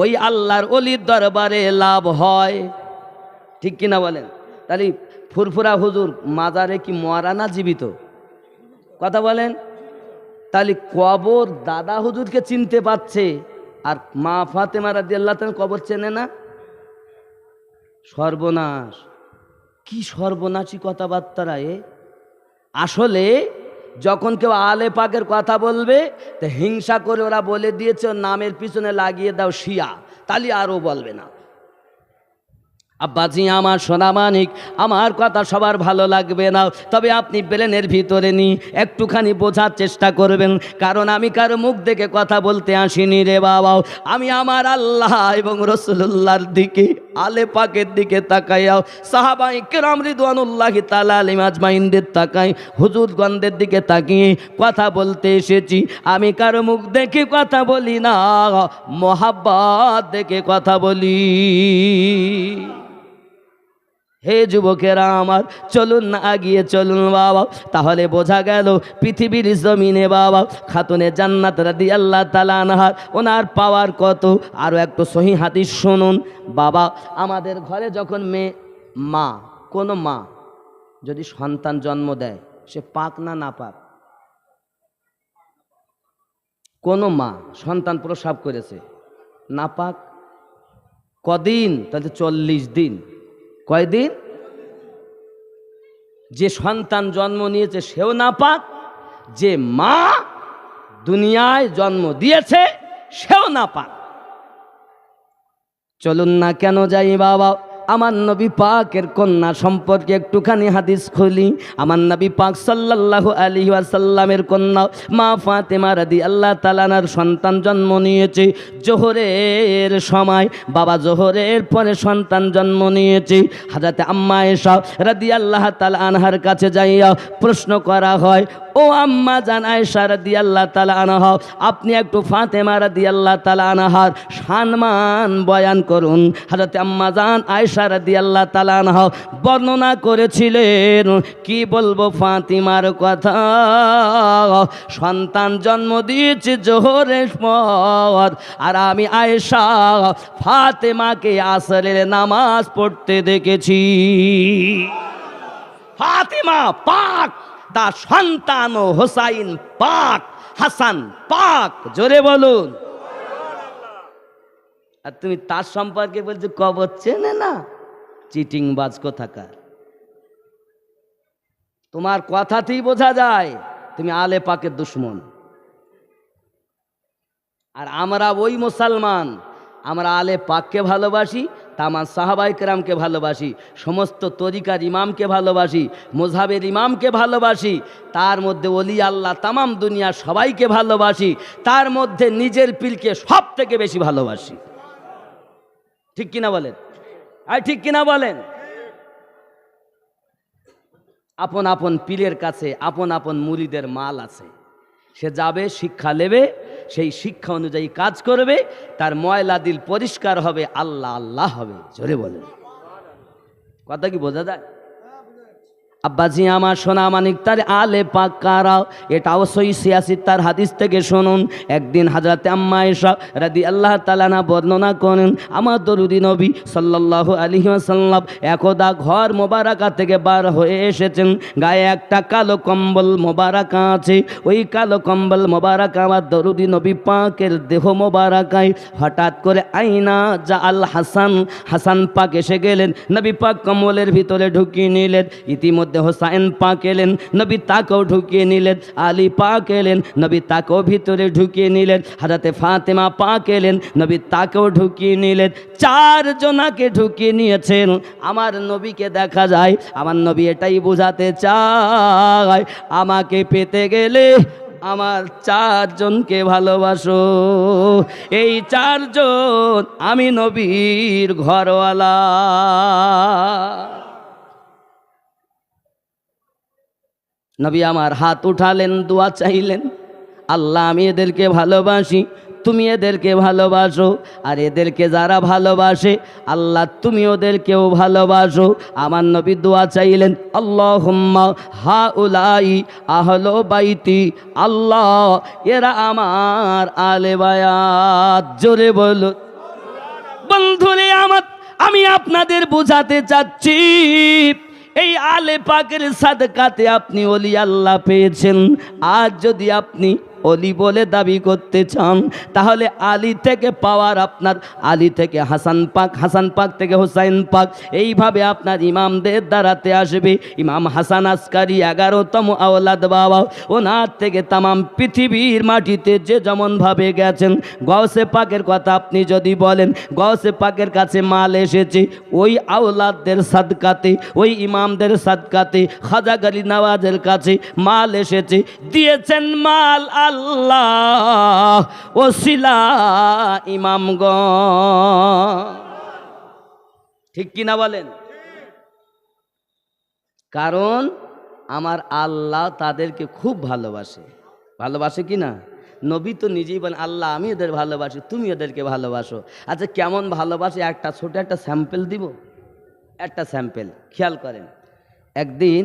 ওই আল্লাহর ওলির দরবারে লাভ হয়, ঠিক কিনা বলেন? তাহলে ফুরফুরা হুজুর মাজারে কি মরা না জীবিত? কথা বলেন। তাহলে কবর দাদা হুজুরকে চিনতে পারছে, আর মা ফাতেমা রাদিয়াল্লাহু তাআলা কবর চেনে না? সর্বনাশ! কি সর্বনাশী কথাবার্তা এ! আসলে যখন কেউ আলে পাকের কথা বলবে, তো হিংসা করে ওরা বলে দিয়েছে ওর নামের পিছনে লাগিয়ে দাও শিয়া, তাহলে আরও বলবে না। আব্বাজি আমার সোনামানিক, আমার কথা সবার ভালো লাগবে না, তবে আপনি ব্রেনের ভিতরে একটুখানি বোঝার চেষ্টা করবেন, কারণ আমি কারো মুখ দেখে কথা বলতে আসিনি রে বাবা। আমি আমার আল্লাহ এবং রাসূলুল্লাহর দিকে, আলে পাকের দিকে তাকাইয়াও, সাহাবায়ে কেরাম রিদওয়ানুল্লাহি তাআলা আলাইহিম আজমাইনদের তাকাই, হুজুরগণদের দিকে তাকিয়ে কথা বলতে এসেছি। আমি কারো মুখ দেখে কথা বলি না, মোহাব্বত দেখে কথা বলি। হে যুবকেরা আমার, চলুন না আগিয়ে চলুন বাবা, তাহলে বোঝা গেল পৃথিবীর জমিনে বাবা খাতুনে জান্নাত রাদিয়াল্লাহু তাআলা আনহার ওনার পাওয়ার কত। আরও একটু সহিহ হাদিস শুনুন বাবা। আমাদের ঘরে যখন মা, কোনো মা যদি সন্তান জন্ম দেয়, সে পাক না নাপাক? কোনো মা সন্তান প্রসব করেছে, নাপাক। কদিন? তাহলে 40 দিন। কয়দিন? যে সন্তান জন্ম নিয়েছে সেও নাপাক, যে মা দুনিয়ায় জন্ম দিয়েছে সেও নাপাক। চলুন না কেন যাই বাবা, আমার নবী পাকের কন্যা সম্পর্কে একটুখানি হাদিস খুলি। আমার নবী পাক সাল্লাল্লাহু আলাইহি ওয়াসাল্লামের কন্যা মা ফাতেমা রাদিয়াল্লাহু তাআলা আনহার সন্তান জন্ম নিয়েছে জোহরের সময়। বাবা জোহরের পরে সন্তান জন্ম নিয়েছে। হযরতে আম্মা আয়েশা রাদিয়াল্লাহু তাআলা আনহার কাছে যাইয়া প্রশ্ন করা হয়, ও আম্মা জান আয়েশা রাদিয়াল্লাহু তাআলা আনহা, আপনি একটু ফাতেমা রাদিয়াল্লাহু তাআলা আনহার সম্মান বয়ান করুন। হযরত আম্মা জান আয়েশা রাদিয়াল্লাহু তাআলা আনহা বর্ণনা করেছিলেন, কি বলবো ফাতিমার কথা, সন্তান জন্ম দিয়েছে জোহরের পর, আর আমি আয়েশা ফাতেমাকে আসরের নামাজ পড়তে দেখেছি। ফাতিমা পাক, তার সন্তান হোসাইন পাক, হাসান পাক, জোরে বলুন। আর তুমি তার সম্পর্কে বলছো কবর চেনে না? চিটিংবাজ কোথাকার! তোমার কথাতেই বোঝা যায় তুমি আলে পাকের দুশ্মন। আর আমরা ওই মুসলমান, আমরা আলে পাককে ভালোবাসি, তামাম সাহাবায়ে কেরামকে ভালোবাসি, সমস্ত তরিকার ইমামকে ভালোবাসি, মযহাবের ইমামকে ভালোবাসি, তার মধ্যে ওলি আল্লাহ তামাম দুনিয়া সবাইকে ভালোবাসি, তার মধ্যে নিজের পীরকে সব থেকে বেশি ভালোবাসি। ঠিক কিনা বলেন? আর ঠিক কিনা বলেন? আপন আপন পীরের কাছে আপন আপন মুরিদের মাল আছে, সে যাবে, শিক্ষা নেবে, সেই শিক্ষা অনুযায়ী কাজ করবে, তার ময়লা দিল পরিষ্কার হবে, আল্লাহ আল্লাহ হবে। জোরে বলেন, কথা কি বোঝা যায়? আব্বাজি আমার সোনা মানিক, তার আলে পাক কারা, এটাও সহিহ ৮৬ তার হাদিস থেকে শুনুন। একদিন হযরতে আম্মা আয়েশা রাদিয়াল্লাহু তাআলা আনহা বর্ণনা করেন, আমার দরুদি নবী সাল্লাল্লাহু আলাইহি ওয়াসাল্লাম একদা ঘর মোবারকা থেকে বার হয়ে এসেছেন, গায়ে একটা কালো কম্বল মোবারকা আছে, ওই কালো কম্বল মোবারকা আমার দরুদি নবী পাকের দেহ মোবারকায় হঠাৎ করে আইনা যা আল হাসান, হাসান পাক এসে গেলেন, নবী পাক কম্বলের ভিতরে ঢুকিয়ে নিলেন। ইতিমধ্যে হোসাইন পাক এলেন, নবী তাকেও ঢুকিয়ে নিলেন। আলী পাক এলেন, নবী তাকেও ভিতরে ঢুকিয়ে নিলেন। হযরতে ফাতেমা পাক এলেন, নবী তাকেও ঢুকিয়ে নিলেন। 4 জনাকে ঢুকিয়ে নিয়েছেন। আমার নবীকে দেখা যায়, আমার নবী এটাই বোঝাতে চায়, আমাকে পেতে গেলে আমার 4 জনকে ভালোবাসো। এই 4 জন আমি নবীর ঘরওয়ালা। নবী আমার হাত উঠালেন, দোয়া চাইলেন, আল্লাহ আমি এদেরকে ভালোবাসি, তুমি এদেরকে ভালোবাসো, আর এদেরকে যারা ভালোবাসে আল্লাহ তুমি ওদেরকেও ভালোবাসো। আমার নবী দোয়া চাইলেন, আল্লাহুম্মা হাউলাই আহলো বাইতি, আল্লাহ এরা আমার আলে বায়াত। জোরে বলো বন্ধুরে আমার, আমি আপনাদের বোঝাতে চাচ্ছি এই আলে পাকের সাদকাতে আপনি ওলি আল্লাহ পেয়েছেন। আজ যদি আপনি অলি বলে দাবি করতে চান তাহলে আলী থেকে পাওয়ার আপনার, আলী থেকে হাসান পাক, হাসান পাক থেকে হোসাইন পাক, এইভাবে আপনার ইমামদের দ্বারাতে আসবে। ইমাম হাসান আসকারি 11তম আওলাদ বাবা, ওনার থেকে তামাম পৃথিবীর মাটিতে যে যেমনভাবে গেছেন, গৌসে পাকের কথা আপনি যদি বলেন, গৌসে পাকের কাছে মাল এসেছে ওই আওলাদদের সাদকাতে, ওই ইমামদের সাদকাতে। খাজা গলি নওয়াজের কাছে মাল এসেছে, দিয়েছেন মাল আল্লাহ ওসিলা ইমামগণ। ঠিক কিনা বলেন? কারণ আমার আল্লাহ তাদেরকে খুব ভালোবাসে। ভালোবাসে কি না? নবী তো নিজেই বলেন, আল্লাহ আমি এদের ভালোবাসি, তুমি এদেরকে ভালোবাসো। আচ্ছা কেমন ভালোবাসে একটা ছোট একটা স্যাম্পল দিব, একটা স্যাম্পল খেয়াল করেন। একদিন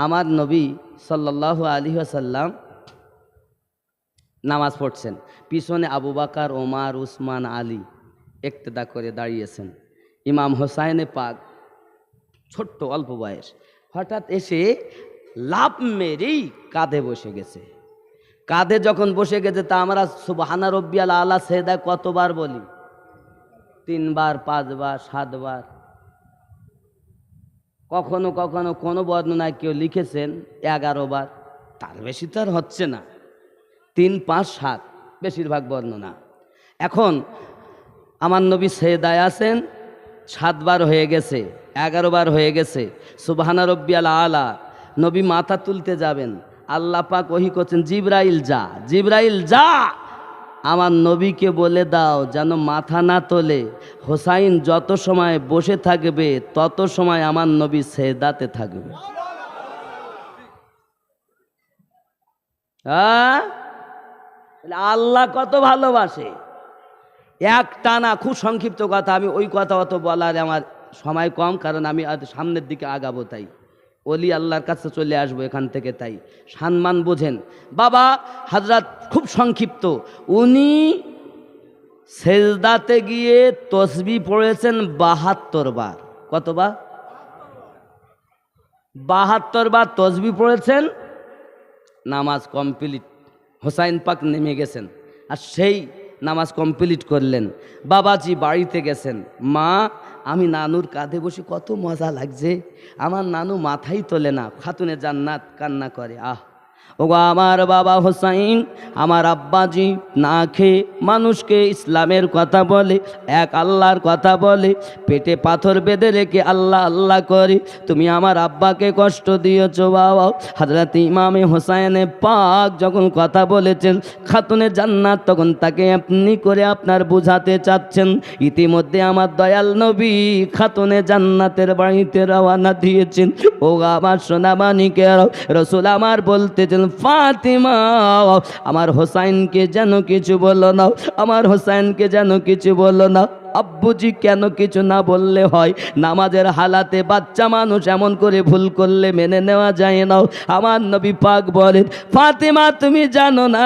আমার নবী সাল্লাল্লাহু আলাইহি ওয়াসাল্লাম নামাজ পড়ছেন, পিছনে আবু বকর, ওমর, উসমান, আলী ইক্তেদা করে দাঁড়িয়েছেন। ইমাম হোসাইনে পাক ছোট্ট অল্প বয়স, হঠাৎ এসে লাফ মেরেই কাঁধে বসে গেছে। কাঁধে যখন বসে গেছে তা আমরা সুবহানা রব্বিয়াল আলা সেজদা কতবার বলি? 3 বার, 5 বার, 7 বার। কখনো কখনো কোনো বর্ণনায় কেউ লিখেছেন 11 বার, তার বেশি তো আর হচ্ছে না। 3, 5, 7 বেশিরভাগ বর্ণনা। এখন আমার নবী সেজদায় আছেন, 7 বার হয়ে গেছে, 11 বার হয়ে গেছে। সুবহানা রব্বিয়াল আলা, নবী মাথা তুলতে যাবেন, আল্লাহ পাক ওহী করছেন, জিবরাইল যা, জিবরাইল যা, আমার নবীকে বলে দাও যেন মাথা না তোলে। হোসাইন যত সময় বসে থাকবে তত সময় আমার নবী সেজদাতে থাকবে। হ্যাঁ, আল্লাহ কত ভালোবাসে। এক টানা, খুব সংক্ষিপ্ত কথা, আমি ওই কথা অত বলার আমার সময় কম, কারণ আমি সামনের দিকে আগাবো, তাই ওলি আল্লাহর কাছে চলে আসবো এখান থেকে। তাই সম্মান বোঝেন বাবা। হযরত খুব সংক্ষিপ্ত, উনি সেজদাতে গিয়ে তসবিহ পড়েছেন 72 বার। কতবার? 72 বার তসবিহ পড়েছেন। নামাজ কমপ্লিট, হোসাইন পাক নেমে গেছেন আর সেই নামাজ কমপ্লিট করলেন। বাবাজি বাড়িতে গেছেন, মা আমি নানুর কাঁধে বসে কত মজা লাগছে, আমার নানু মাথাই তোলে না। খাতুনে জান্নাত কান্না করে, আহ ওগো আমার বাবা হোসাইন, আমার আব্বাজি না খেয়ে মানুষকে ইসলামের কথা বলে, এক আল্লাহর কথা বলে, পেটে পাথর বেঁধে রেখে আল্লাহ আল্লাহ করে, তুমি আমার আব্বাকে কষ্ট দিয়েছো বাবা। হযরত ইমামে হোসাইনে পাক যখন কথা বলেছেন খাতুনে জান্নাত, তখন তাকে আপনি করে আপনার বুঝাতে চাচ্ছেন। ইতিমধ্যে আমার দয়াল নবী খাতুনে জান্নাতের বাড়িতে রওনা দিয়েছেন। ও আমার সোনামানিকের রাসূল আমার বলতেছেন, ফাতিমা আমার হোসাইনকে যেন কিছু বলো না, আমার হোসাইনকে যেন কিছু বলো না। আব্বুজি কেন কিছু না বললে হয়? নামাজের হালাতে বাচ্চা মানুষ এমন করে ভুল করলে মেনে নেওয়া যায় না। আমার নবী পাক বলেন, ফাতিমা তুমি জানো না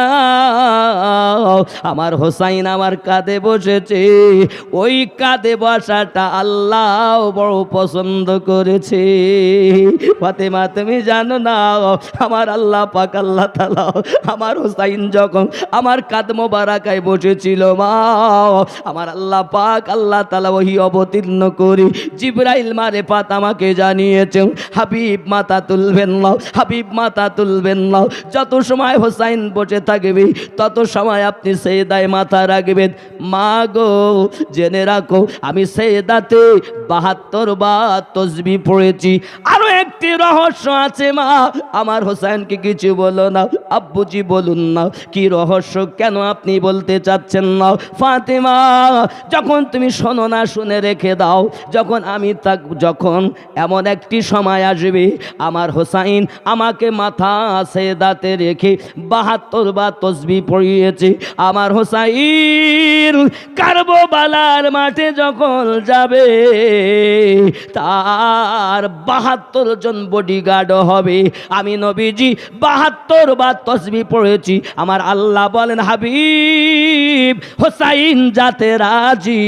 আমার হোসাইন আমার কাঁধে বসেছে, ওই কাঁধে বসাটা আল্লাহ বড় পছন্দ করেছে। ফাতিমা তুমি জানো না আমার আল্লাহ পাক আল্লাহ তাআলা আমার হোসাইন যখন আমার কাঁধ মোবারকায় বসেছিল মা, আমার আল্লাহ পাক আল্লাহ তাআলা ওহী অবতীর্ণ করে জিবরাইল মারেফাত আমাকে জানিয়েছেন, হাবিব মাথা তুলবেন না, হাবিব মাথা তুলবেন না। যত সময় হোসাইন বসে থাকবে তত সময় আপনি সেজদায় মাথা রাখবেন। মা গো জেনে রাখো আমি সেজদাতে 72 বার তাসবিহ পড়েছি। আরো একটি রহস্য আছে মা, আমার হোসেনকে কিছু বলো না। আব্বুজি বলুন না কি রহস্য, কেন আপনি বলতে চাচ্ছেন না? ফাতেমা যখন তুমি শোনো না, শুনে রেখে দাও, যখন এমন একটি সময় আসবে আমার হোসাইন আমাকে মাথা সেদাতে রেখে 72 বার তাসবিহ পড়িয়েছে। আমার হোসাইন কারবালার মাঠে যখন যাবে তার 72 জন বডিগার্ড হবে। আমি নবীজি 72 বার তাসবিহ পড়েছি। আমার আল্লাহ বলেন হাবিব হোসাইন যাতে রাজি,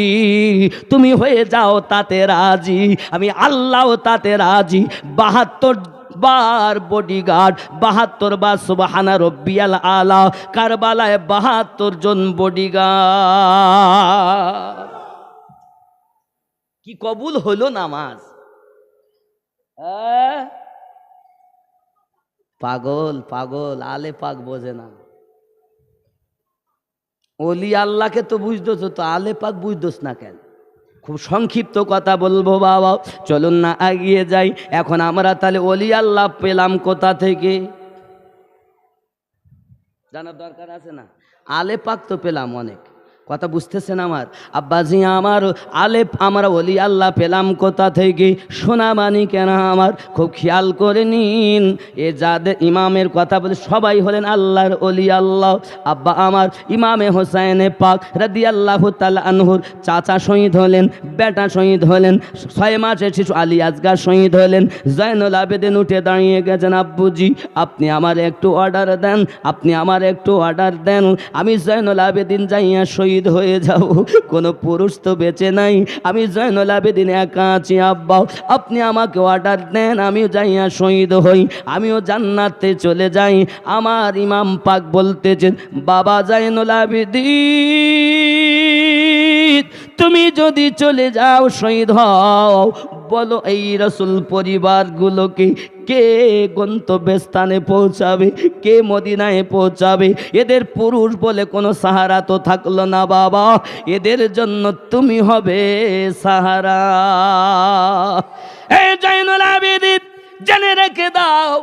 তুমি হয়ে যাও তাতে রাজি, আমি আল্লাহও তাতে রাজি। 72 বার বডিগার্ড, 72 বার সুবহানা রব্বিয়াল আলা। কারবালায় 72 জন বডিগার্ড। কি কবুল হলো নামাজ? পাগল পাগল, আলে পাক বোঝে না। ওলি আল্লাহকে তো বুঝতেছ, তো আলে পাক বুঝতোস না কেন? খুব সংক্ষিপ্ত কথা বলবো বাবা, চলুন না এগিয়ে যাই। এখন আমরা তাহলে ওলি আল্লাহ পেলাম কোথা থেকে জানার দরকার আছে না? আলে পাক তো পেলাম অনেক, কথা বুঝতেছেন আমার আব্বাজি? আমরা ওলি আল্লাহ পেলাম কোথা থেকে? শোনা মানি কেন আমার, খুব খেয়াল করে নিন। এ যাদের ইমামের কথা বলে সবাই হলেন আল্লাহর ওলি আল্লাহ। আব্বা আমার ইমামে হোসাইনে পাক রাদিয়াল্লাহু তাআলা আনহুর চাচা শহীদ হলেন, বেটা শহীদ হলেন, 6 মাসের শিশু আলী আসগার শহীদ হলেন। জয়নুল আবেদিন উঠে দাঁড়িয়ে গেছেন, আব্বুজি আপনি আমার একটু অর্ডার দেন, আপনি আমার একটু অর্ডার দেন, আমি জয়নুল আবেদিন যাইয়া শহীদ হয়ে যাও। কোনো পুরুষ তো বেঁচে নাই, আমি জয়নুল আবেদিন একা আছি। আব্বা আপনি আমাকে অর্ডার দেন, আমিও যাইয়া শহীদ হই, আমিও জান্নাতে চলে যাই। আমার ইমাম পাক বলতেছেন, বাবা জয়নুল আবেদিন তুমি যদি চলে যাও, শহীদ হও, বলো এই রাসূল পরিবারগুলোকে কে গন্তব্যস্থানে পৌঁছাবে, কে মদিনায় পৌঁছাবে? এদের পুরুষ বলে কোনো সাহারা তো থাকলো না বাবা, এদের জন্য তুমি হবে সাহারা। এই জয়নুল আবেদিন জেনে রেখে দাও,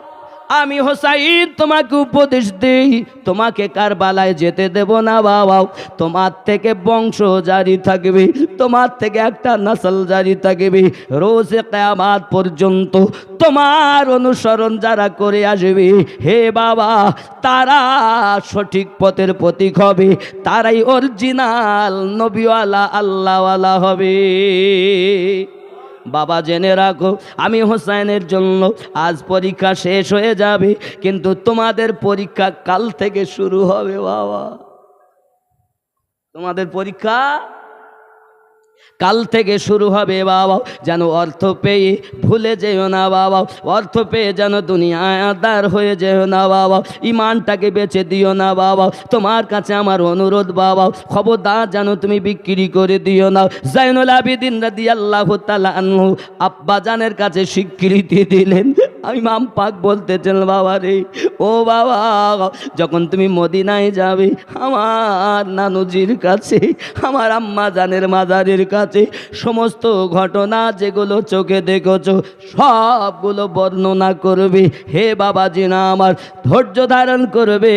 আমি হোসাইন তোমাকে উপদেশ দেই, তোমাকে কারবালায় যেতে দেব না বাবা। তোমার থেকে বংশ জারি থাকবে, তোমার থেকে একটা নসল জারি থাকবে, রোজে কিয়ামত পর্যন্ত তোমার অনুসরণ যারা করে আসবে হে বাবা, তারা সঠিক পথের প্রতীক হবে, তারাই অরিজিনাল নবীওয়ালা আল্লাহওয়ালা হবে। বাবা জেনে রাখো, আমি হোসেনের জন্য আজ পরীক্ষা শেষ হয়ে যাবে, কিন্তু তোমাদের পরীক্ষা কাল থেকে শুরু হবে বাবা। তোমাদের পরীক্ষা কাল থেকে শুরু হবে বাবা। যেন অর্থ পেয়ে ভুলে যেও না বাবা, অর্থ পেয়ে যেন দুনিয়ায় আদার হয়ে যেও না বাবা, ইমানটাকে বেচে দিও না বাবা। তোমার কাছে আমার অনুরোধ বাবা, খবরদার যেন তুমি বিক্রি করে দিও না। জয়নুল আবেদিন রাদিয়াল্লাহু তাআলা আনহু আব্বা জানের কাছে স্বীকৃতি দিলেন। ইমাম পাক বলতেছেন, বাবা রে, ও বাবা, যখন তুমি মদিনায় যাবে আমার নানুজির কাছে, আমার আম্মা জানের মাজারের কাছে সমস্ত ঘটনা যেগুলো চোখে দেখেছো সবগুলো বর্ণনা করবে। হে বাবাজি না আমার, ধৈর্য ধারণ করবে,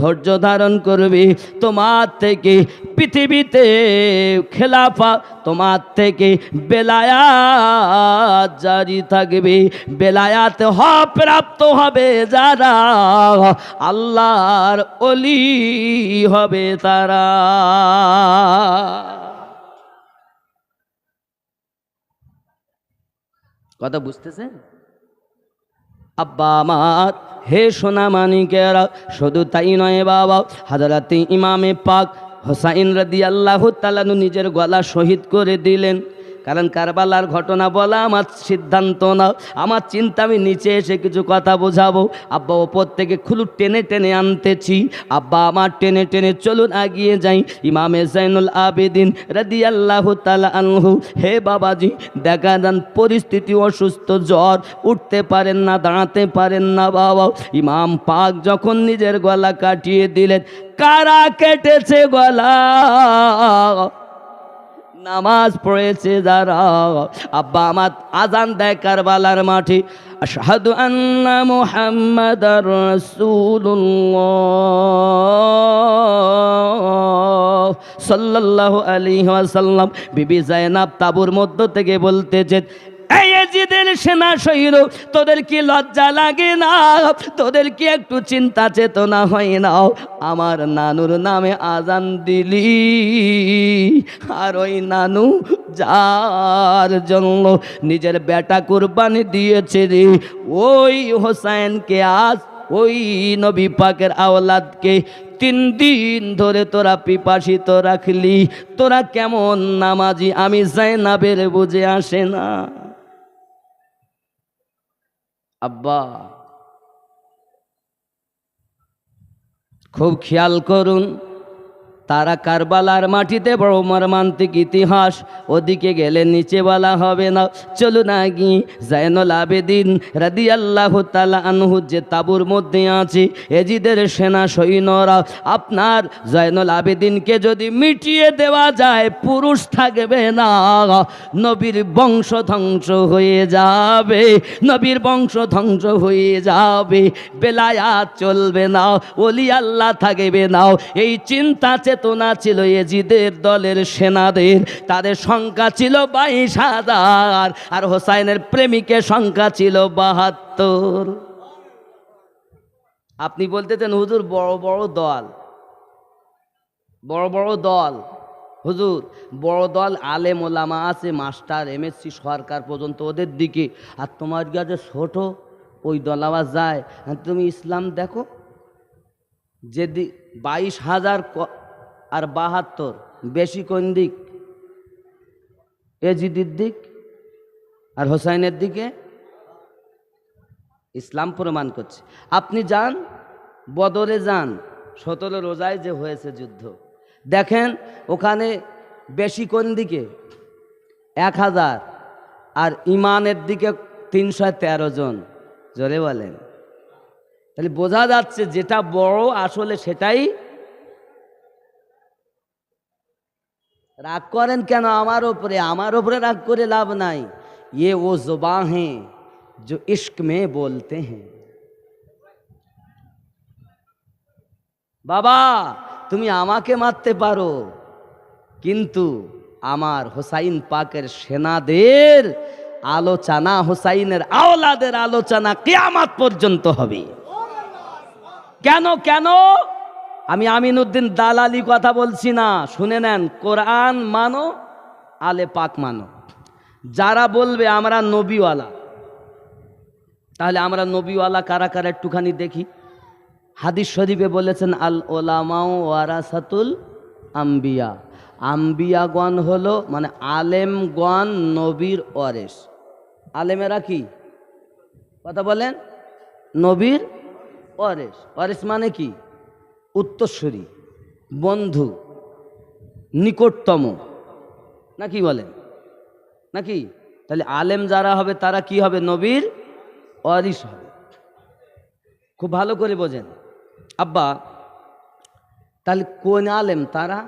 ধৈর্য ধারণ করবে। তোমার থেকে পৃথিবীতে খেলাফা, তোমার থেকে বেলায়াত জারি থাকবে। বেলায়াত প্রাপ্ত হবে যারা, আল্লাহর ওলি হবে তারা। কথা বুঝতেছেন আব্বা আমার? হে সোনা মানিকেরা, শুধু তাই নয় বাবা, হযরত ইমামে পাক হোসাইন রাদিয়াল্লাহু তাআলা নিজের গলা শহীদ করে দিলেন। কারণ কারবালার ঘটনা বলা আমার সিদ্ধান্ত না, আমার চিন্তা, আমি নিচে এসে কিছু কথা বোঝাবো। আব্বা ওপর থেকে খুলু টেনে টেনে আনতেছি, আব্বা আমার টেনে টেনে চলুন এগিয়ে যাই। ইমামে জয়নুল আবেদিন রাদিয়াল্লাহু তাআলা আনহু, হে বাবাজি দেখা যান পরিস্থিতি অসুস্থ, জ্বর, উঠতে পারেন না, দাঁড়াতে পারেন না বাবা। ইমাম পাক যখন নিজের গলা কাটিয়ে দিলেন, কারা কেটেছে গলা? নামাজ পড়েছে যারা, আব্বা আমার আজান দেয় কারবালার মাঠে, আশহাদু আন্না মুহাম্মাদার রাসূলুল্লাহ সাল্লাল্লাহু আলাইহি ওয়াসাল্লাম। বিবি যায়েনাব তাবুর মধ্য থেকে বলতেছে, এই ইয়াজিদের সেনা সৈন্য, তোদের কি লজ্জা লাগে না? তোদের কি একটু চিন্তা চেতনা হয় না? আমার নানুর নামে আজান দিলি, আর ওই নানু যার জন্য নিজের বেটা কুরবানি দিয়েছে রে, ওই হোসেনকে আজ ওই নবী পাকের আওলাদকে 3 দিন ধরে তোরা পিপাসিত রাখলি। তোরা কেমন নামাজি আমি যায়েনাবের বুঝে আসে না। আব্বা খুব খেয়াল করুন, তারা কারবালার মাটিতে বড় মর্মান্তিক ইতিহাস, ওদিকে গেলে নিচে বলা হবে না। চলুন আগে জাইনুল আবেদিন রাদিয়াল্লাহু তাআলা আনহু যে তাবুর মধ্যে আছে, এজিদের সেনা সৈন্যরা, আপনার জাইনুল আবেদিনকে যদি মিটিয়ে দেওয়া যায় পুরুষ থাকবে না, নবীর বংশ ধ্বংস হয়ে যাবে, নবীর বংশ ধ্বংস হয়ে যাবে, বেলায়াত চলবে না, ওলি আল্লাহ থাকবে না। এই চিন্তা চেতনা ছিল এজিদের দলের সেনাদের, তাদের সংখ্যা ছিল 22,000, আর হোসাইনের প্রেমিকের সংখ্যা ছিল 72। আপনি বলতেছেন হুজুর বড় বড় দল, বড় বড় দল, হুজুর বড় দল আলেম ওলামা আছে, মাস্টার এমএসসি সরকার পর্যন্ত ওদের দিকে, আর তোমার কাছে ছোট ওই দল আবার যায়। তুমি ইসলাম দেখো, যদি 22,000 আর 72 বেশি কোন দিক? এজিদের দিক আর হোসাইনের দিকে। ইসলাম প্রমাণ করছে। আপনি যান বদরে, যান 17 রোজায় যে হয়েছে যুদ্ধ, দেখেন ওখানে বেশি কোন দিকে? 1000, আর ইমানের দিকে 313 জন। জোরে বলেন। তাহলে বোঝা যাচ্ছে যেটা বড় আসলে সেটাই। রাগ করেন কেন আমার ওপরে? আমার ওপরে রাগ করে লাভ নাই। ये वो जुबान हैं जो इश्क में बोलते हैं। বাবা তুমি আমাকে মারতে পারো, কিন্তু আমার হোসাইন পাকের সেনাদের আলোচনা, হোসাইনের আওলাদের আলোচনা কিয়ামত পর্যন্ত হবে। কেন কেন? আমি আমিনউদ্দিন দালালি কথা বলছি না, শুনে নেন। কোরআন মানো, আলে পাক মানো। যারা বলবে আমরা নবীওয়ালা, তাহলে আমরা নবীওয়ালা কারা কারা একটুখানি দেখি। হাদিস শরীফে বলেছেন আল ওলামাউ ওয়ারাসাতুল আম্বিয়া, আম্বিয়াগণ হলো মানে আলেমগণ নবীর ওয়ারিস। আলেমেরা কি কথা বলেন? নবীর ওয়ারিস। ওয়ারিস মানে কি? উত্তরসূরি, বন্ধু, নিকটতম, নাকি বলেন নাকি? তাহলে আলেম যারা হবে তারা কি হবে? নবীর ওয়ারিস হবে। খুব ভালো করে বোঝেন আব্বা। তাহলে কোন আলেম তারা?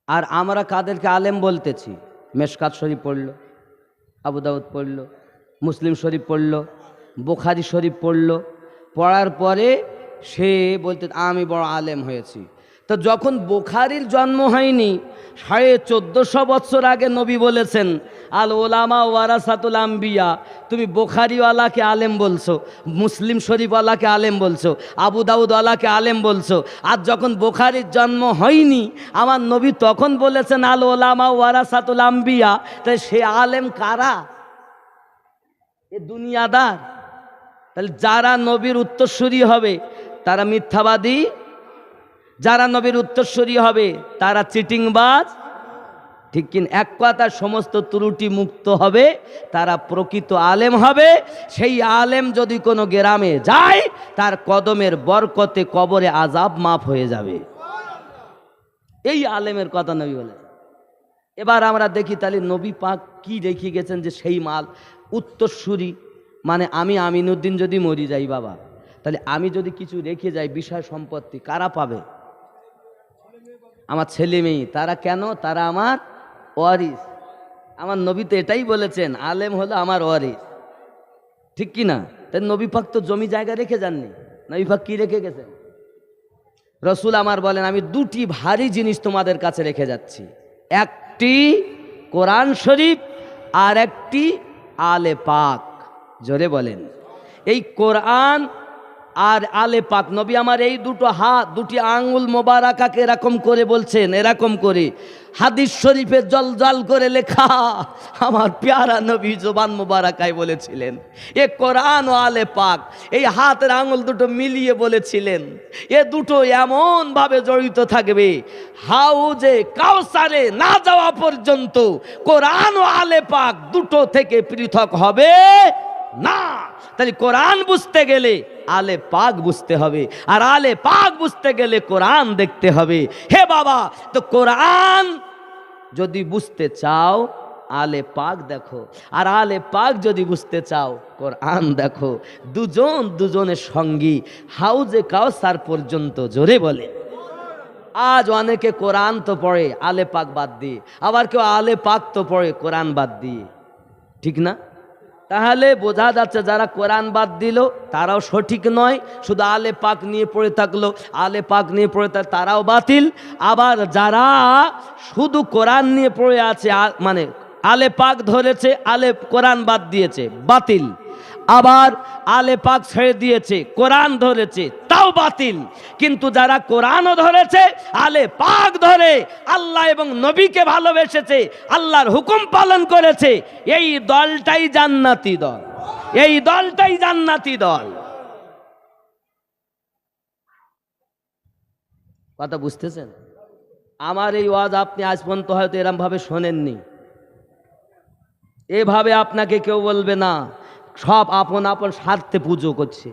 আর আমরা কাদেরকে আলেম বলতেছি? মেশকাত শরীফ পড়লো, আবু দাউদ পড়লো, মুসলিম শরীফ পড়লো, বুখারী শরীফ পড়লো, পড়ার পরে সে বলতে আমি বড় আলেম হয়েছি। তো যখন বুখারীর জন্ম হয়নি, 1450 বছর আগে নবী বলেছেন আল ওলামা ওয়ারাসাতুল আম্বিয়া, তুমি বুখারীওয়ালাকে আলেম বলছো, মুসলিম শরীফওয়ালাকে আলেম বলছো, আবু দাউদওয়ালাকে আলেম বলছো। আর যখন বুখারীর জন্ম হয়নি আমার নবী তখন বলেছেন আল ওলামা ওয়ারাসাতুল আম্বিয়া। তাই সে আলেম কারা? এ দুনিয়াদার। তাহলে যারা নবীর উত্তরসূরি হবে তারা মিথ্যাবাদী, যারা নবীর উত্তরসূরি হবে তারা চিটিংবাজ, ঠিক কিনা? এক কথা সমস্ত ত্রুটি মুক্ত হবে, তারা প্রকৃত আলেম হবে। সেই আলেম যদি কোনো গ্রামে যায় তার কদমের বরকতে কবরে আযাব মাফ হয়ে যাবে। এই আলেমের কথা নবী বলে। এবার আমরা দেখি তাহলে নবী পাক কি রেখে গেছেন যে সেই মাল উত্তরসূরি। মানে আমি আমিনউদ্দিন যদি মরি যাই বাবা, তাহলে আমি যদি কিছু রেখে যাই বিষয় সম্পত্তি, কারা পাবে? আমার ছেলে মেয়ে, তারা কেন? তারা আমার ওয়ারিস। আমার নবী তো এটাই বলেছেন, আলেম হলো আমার ওয়ারিস, ঠিক কি না? তাই নবী পাক তো জমি জায়গা রেখে যাননি। নবী পাক কি রেখে গেছেন? রসুল আমার বলেন, আমি দুটি ভারী জিনিস তোমাদের কাছে রেখে যাচ্ছি, একটি কোরআন শরীফ আর একটি আলে পাক। জোরে বলেন। এই কোরআন আর আলে পাক, নবী আমার এই দুটো হাত, দুটি আঙ্গুল মোবারকাকে এরকম করে বলছেন, এরকম করে হাদিস শরীফে জল জল করে লেখা, আমার প্যারা নবী জবান মোবারকায় বলেছিলেন এ কোরআন ও আলে পাক, এই হাতের আঙ্গুল দুটো মিলিয়ে বলেছিলেন এ দুটো এমন ভাবে জড়িত থাকবে, হাউজে কাউসারে না যাওয়া পর্যন্ত কোরআন ও আলে পাক দুটো থেকে পৃথক হবে না। তাহলে কোরআন বুঝতে গেলে আলে পাক বুঝতে হবে, আর আলে পাক বুঝতে গেলে কোরআন দেখতে হবে। হে বাবা, তো কোরআন যদি বুঝতে চাও আলে পাক দেখো, আর আলে পাক যদি বুঝতে চাও কোরআন দেখো। দুজন দুজনের সঙ্গী, হাউজে কাউসার পর্যন্ত। জোরে বলে। আজ অনেকে কোরআন তো পড়ে আলে পাক বাদ দিয়ে, আবার কেউ আলে পাক তো পড়ে কোরআন বাদ দিয়ে, ঠিক না? তাহলে বোঝা যাচ্ছে যারা কোরআন বাদ দিল তারাও সঠিক নয়, শুধু আলে পাক নিয়ে পড়ে থাকলো, আলে পাক নিয়ে পড়ে থাকলো, তারাও বাতিল। আবার যারা শুধু কোরআন নিয়ে পড়ে আছে, মানে আলে পাক ধরেছে, আলে কোরআন বাদ দিয়েছে, বাতিল। আবার আলে পাক ছেড়ে দিয়েছে, কোরআন ধরেছে, তাও বাতিল। কিন্তু যারা কোরআনও ধরেছে, আলে পাক ধরে আল্লাহ এবং নবীকে ভালোবেসেছে, আল্লাহর হুকুম পালন করেছে, এই দলটাই জান্নাতি দল, এই দলটাই জান্নাতি দল। কথা বুঝতেছেন? আমার এই ওয়াজ আপনি আজ পর্যন্ত হয়তো এরম ভাবে শোনেননি। এভাবে আপনাকে কেউ বলবে না, সব আপন আপন স্বার্থে পুজো করছে,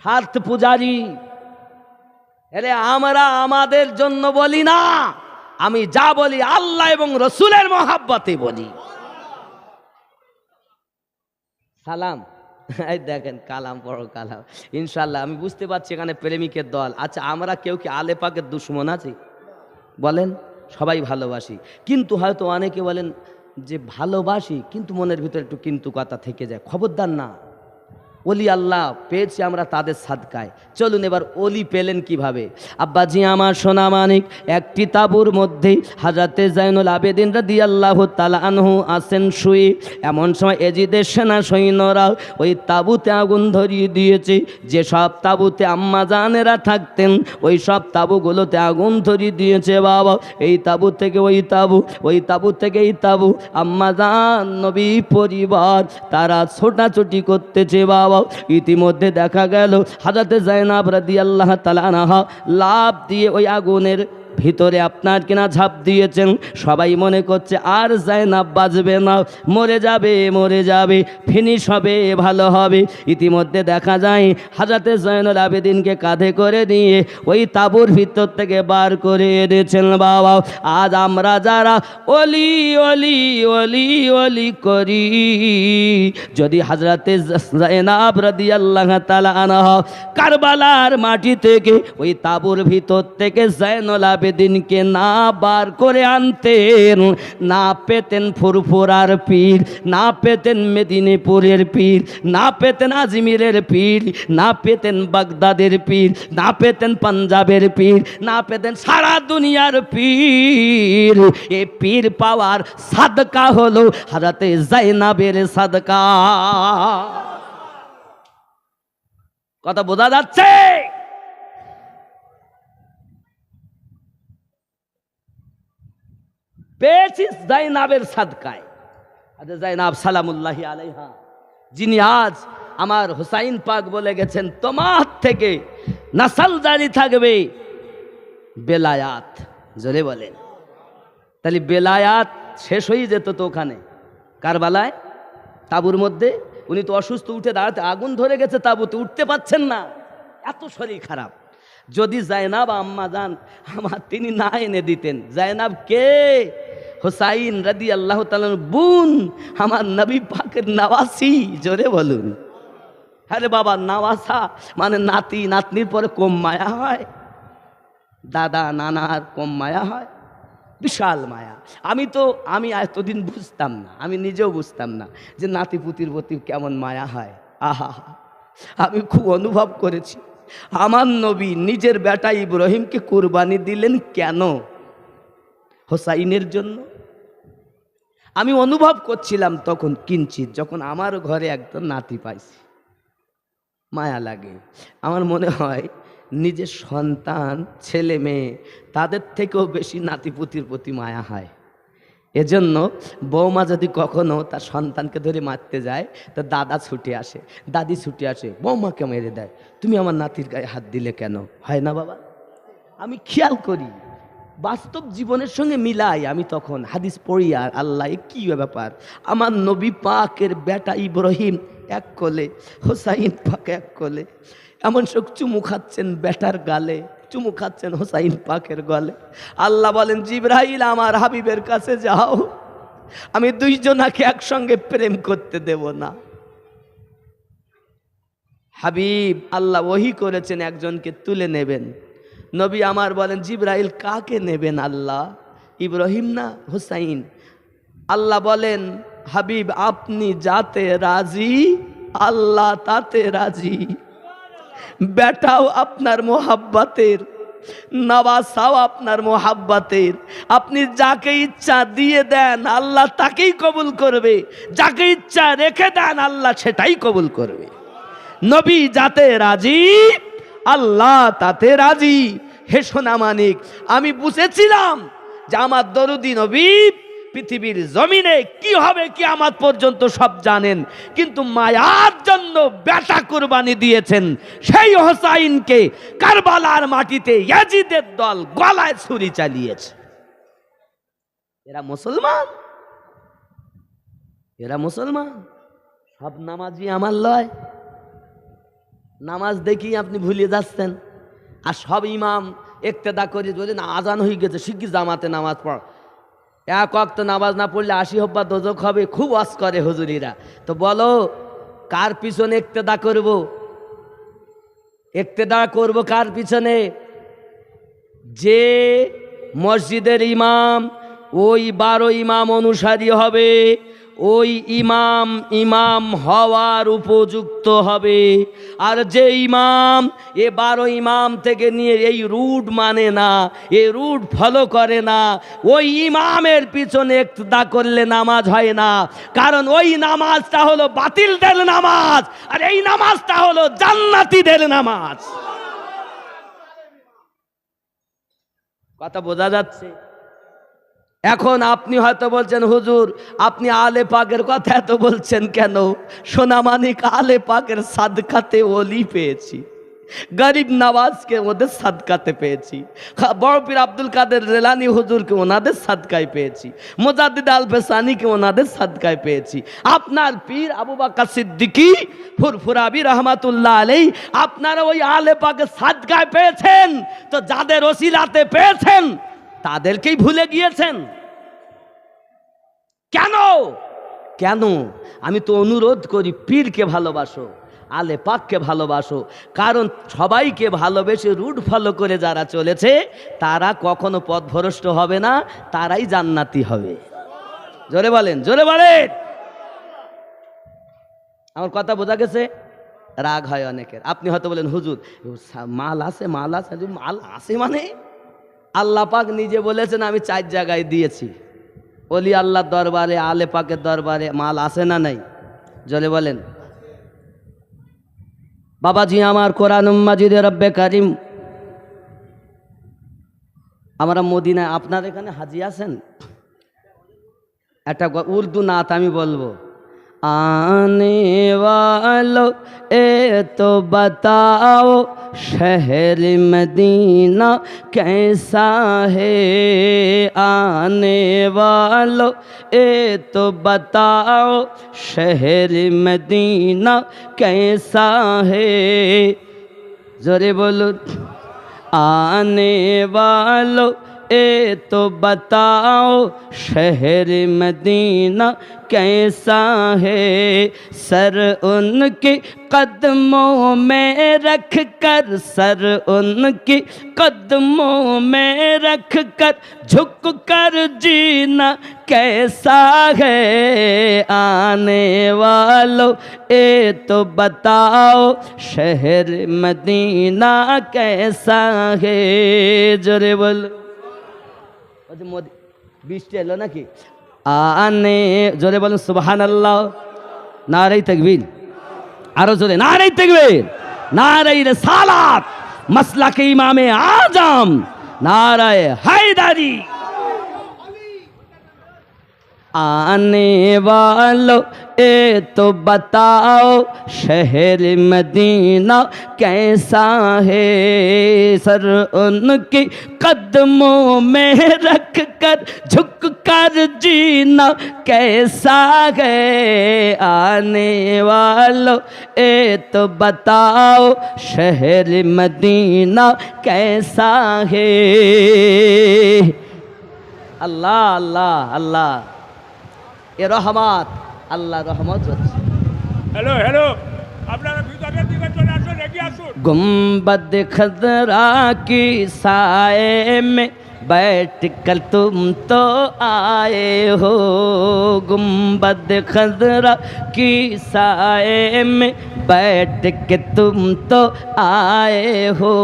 স্বার্থ পূজারি। আরে আমরা আমাদের জন্য বলি না, আমি যা বলি আল্লাহ এবং রসুলের মহাব্বতে বলি। সালাম, এই দেখেন কালাম, বড় কালাম। ইনশাল্লাহ আমি বুঝতে পারছি এখানে প্রেমিকের দল। আচ্ছা, আমরা কেউ কি আলে পাকের দুশ্মন আছি? বলেন। সবাই ভালোবাসি, কিন্তু হয়তো অনেকে বলেন যে ভালোবাসি কিন্তু মনের ভিতরে একটু কিন্তু কথা থেকে যায়। খবরদার না, ওলি আল্লাহ পেয়েছি আমরা তাদের সাদকায়। চলুন এবার ওলি পেলেন কিভাবে। আব্বাজি আমার সোনা মানিক, একটি তাঁবুর মধ্যে হাজরাতে জাইনুল আবেদিন রাদিয়াল্লাহু তাআলা আনহু আসেন শুয়ে। এমন সময় এজিদের সেনা সৈন্যরা ওই তাঁবুতে আগুন ধরিয়ে দিয়েছে। যেসব তাঁবুতে আম্মা জানেরা থাকতেন ওই সব তাঁবুগুলোতে আগুন ধরিয়ে দিয়েছে বাবা। এই তাঁবু থেকে ওই তাঁবু, ওই তাঁবু থেকে এই তাঁবু, আম্মা জান নবী পরিবার তারা ছোটাছুটি করতেছে বাবা। ইতিমধ্যে দেখা গেল হযরত যায়েনব রাদিয়াল্লাহু তাআলা আনহা লাফ দিয়ে ওই আগুনের ভিতরে আপনার কিনা ঝাঁপ দিয়েছেন। সবাই মনে করছে আর যায়েনব বাঁচবে না, মরে যাবে, মরে যাবে, ফিনিশ হবে, ভালো হবে। ইতিমধ্যে দেখা যায় হযরত যায়েনুল আবেদিনকে কাঁধে করে নিয়ে ওই তাঁবুর ভিতর থেকে বার করে এনেছেন বাবা। আজ আমরা যারা ওলি ওলি ওলি ওলি করি, যদি হযরত যায়েনব রাদিয়াল্লাহু তাআলা আনহা কারবালার মাটি থেকে ওই তাঁবুর ভিতর থেকে যায়েনুল আবেদিনকে না বার করে আনতেন, না পেতেন ফুরফুরার পীর, না পেতেন মেদিনীপুরের পীর, না পেতেন আজমিরের পীর, না পেতেন বাগদাদের পীর, না পেতেন পাঞ্জাবের পীর, না পেতেন সারা দুনিয়ার পীর, এ পীর পাওয়ার সাদকা হলো হযরত যায়েনবের সাদকা। কথা বোঝা যাচ্ছে? পেয়েছি যায়েনবের সাদকায়। আচ্ছা, যায়েনব সালামুল্লাহি আলাইহা, যিনি আজ আমার হুসাইন পাক বলে গেছেন তোমার থেকে নাসাল জারি থাকবে বেলায়াত। জোরে বলেন। তাহলে বেলায়াত শেষ হয়ে যেত তো ওখানে কারবালায় তাঁবুর মধ্যে। উনি তো অসুস্থ, উঠে দাঁড়াতে, আগুন ধরে গেছে তাঁবুতে, উঠতে পাচ্ছেন না, এত শরীর খারাপ। যদি যায়েনব আম্মা জান আমার তিনি না এনে দিতেন, যায়েনব কে? হুসাইন রাদিয়াল্লাহু তাআলা বোন, আমার নবী পাকের নওয়াসি। জোরে বলুন। আরে বাবা, নওয়াসা মানে নাতি নাতনির পরে কম মায়া হয়? দাদা নানার কম মায়া হয়? বিশাল মায়া। আমি এতদিন বুঝতাম না, আমি নিজেও বুঝতাম না যে নাতিপুতির প্রতি কেমন মায়া হয়। আহা, আমি খুব অনুভব করেছি। আমার নবী নিজের বেটা ইব্রাহিমকে কুরবানি দিলেন কেন? হোসাইনের জন্য। আমি অনুভব করছিলাম তখন কিঞ্চিত, যখন আমার ঘরে একদম নাতি পাইছি, মায়া লাগে। আমার মনে হয় নিজের সন্তান, ছেলে মেয়ে, তাদের থেকেও বেশি নাতিপুতির প্রতি মায়া হয়। এজন্য বৌমা যদি কখনো তার সন্তানকে ধরে মারতে যায়, তো দাদা ছুটে আসে, দাদি ছুটে আসে, বৌমাকে মেরে দেয়। তুমি আমার নাতির গায়ে হাত দিলে কেন? হয় না বাবা? আমি খেয়াল করি, বাস্তব জীবনের সঙ্গে মিলাই। আমি তখন হাদিস পড়ি, আর আল্লাহ কি ব্যাপার, আমার নবী পাকের বেটা ইব্রাহিম এক কোলে, হোসাইন পাক এক কোলে, এমন সব চুমু খাচ্ছেন বেটার গালে, চুমু খাচ্ছেন হোসাইন পাকের গলে। আল্লাহ বলেন, জিবরাইল আমার হাবিবের কাছে যাও, আমি দুইজনাকে একসঙ্গে প্রেম করতে দেব না। হাবিব আল্লাহ ওহী করেছেন একজনকে তুলে নেবেন। নবী আমার বলেন, জিবরাইল কাকে নেবেন আল্লাহ? ইব্রাহিম না হোসাইন? আল্লাহ বলেন, হাবিব আপনি যাতে রাজি, আল্লাহ তাতে রাজি। বেটাও আপনার মোহাব্বতের, নওয়াসাও আপনার মোহাব্বতের। আপনি যাকে ইচ্ছা দিয়ে দেন, আল্লাহ তাকেই কবুল করবে। যাকে ইচ্ছা রেখে দেন, আল্লাহ সেটাই কবুল করবে। নবী যাতে রাজি, আল্লাহ তাতে রাজি। হে সোনা মানিক, আমি বুঝেছিলাম যে আমার দরুদি নবী পৃথিবীর জমিনে কি হবে কিয়ামত পর্যন্ত সব জানেন, কিন্তু মায়ার জন্য বেটা কুরবানি দিয়েছেন। সেই হোসাইনকে কারবালার মাটিতে ইয়াজিদের দল গলায় ছুরি চালিয়েছে। এরা মুসলমান, এরা মুসলমান। সব নামাজি আমার লয়, নামাজ দেখি আপনি ভুলে যাচ্ছেন। আর সব ইমাম ইক্তেদা করে বলেন আজান হয়ে গেছে, শিগগির জামাতে নামাজ পড়। এক ওয়াক্ত নামাজ না পড়লে 80 হব্বা দোজক হবে, খুব ওয়াজ করে হুজুরিরা। তো বলো কার পিছনে ইক্তেদা করব? ইক্তেদা করব কার পিছনে? যে মসজিদের ইমাম, ওই 12 ইমাম অনুসারী হবে, ওই ইমাম ইমাম হওয়ার উপযুক্ত হবে। আর যে ইমাম 12 ইমাম থেকে নিয়ে এই রুট মানে না, এই রুট ফলো করে না, ওই ইমামের পিছনে ইক্তেদা করলে নামাজ হয় না। কারণ ওই নামাজটা হলো বাতিলদের নামাজ, আর এই নামাজটা হলো জান্নাতীদের নামাজ। কথা বোঝা যাচ্ছে? এখন আপনি হয়তো বলছেন, হুজুর আপনি আলে পাকের কথা এত বলছেন কেন? সোনামানিক আলে পাকের সাদকাতে ওলি পেয়েছি, গরিব নওয়াজকে ওদের সাদকাতে পেয়েছি, বড় পীর আব্দুল কাদের জিলানী হুজুরকে ওনাদের সাদকায় পেয়েছি, মুজাদ্দিদ আল ফেসানীকে ওনাদের সাদকায় পেয়েছি। আপনার পীর আবু বকর সিদ্দিকী ফুরফুরাবি রহমাতুল্লাহ আলাইহি আপনারা ওই আলে পাকের সাদকায় পেয়েছেন। তো যাদের ওসিলাতে পেয়েছেন তাদেরকেই ভুলে গিয়েছেন কেন? কেন? আমি তো অনুরোধ করি, পীরকে ভালোবাসো, আলে পাককে ভালোবাসো। কারণ সবাইকে ভালোবেসে রুট ফলো করে যারা চলেছে তারা কখনো পথভ্রষ্ট হবে না, তারাই জান্নাতি হবে। জোরে বলেন, জোরে বলেন। আমার কথা বোঝা গেছে? রাগ হয় অনেকের। আপনি হয়তো বলেন, হুজুর মাল আছে, মাল আছে। মাল আছে মানে আল্লাহ পাক নিজে বলেছেন আমি 4 জায়গায় দিয়েছি। ওলি আল্লাহর দরবারে, আলে পাকের দরবারে মাল আছে না নাই? জোরে বলেন। বাবাজি আমার, কোরআন মাজিদে রব্বে কারিম, আমরা মদিনায়, আপনার এখানে হাজি আছেন? একটা উর্দু নাত আমি বলবো। आने वालों ए तो बताओ शहर मदीना कैसा है। आने वालों ए तो बताओ शहर मदीना कैसा है। जोरे बोलो। आने वालों ए तो बताओ शहर मदीना कैसा है। सर उनके कदमों में रख कर, सर उनके कदमों में रख कर झुक कर जीना कैसा है। आने वालों ए तो बताओ शहर मदीना कैसा है। जोरे बोलो मोदी বৃষ্টি এলো নাকি? आने जोरे बोलो सुबहानाल्लाह, नारे तकबीर, आरो जोरे नारे तकबीर, नारे रिसालत, मसला के इमामे आजम, नारे हैदरी। आने वालों ए तो बताओ शहर मदीना कैसा है। सर उनके कदमों में रख कर झुक कर जीना कैसा है। आने वालों ए तो बताओ शहर मदीना कैसा है। अल्लाह अल्लाह अल्लाह এ রহমত, আল্লাহ রহমত হচ্ছে। হ্যালো হ্যালো, আপনারা ভিতরের দিকে চলে আসুন, এগিয়ে আসুন। गुम्बद खजरा की साए में बैठ कर तुम तो आए हो। गुम्बद खजरा की साए में बैठ के तुम तो आए हो।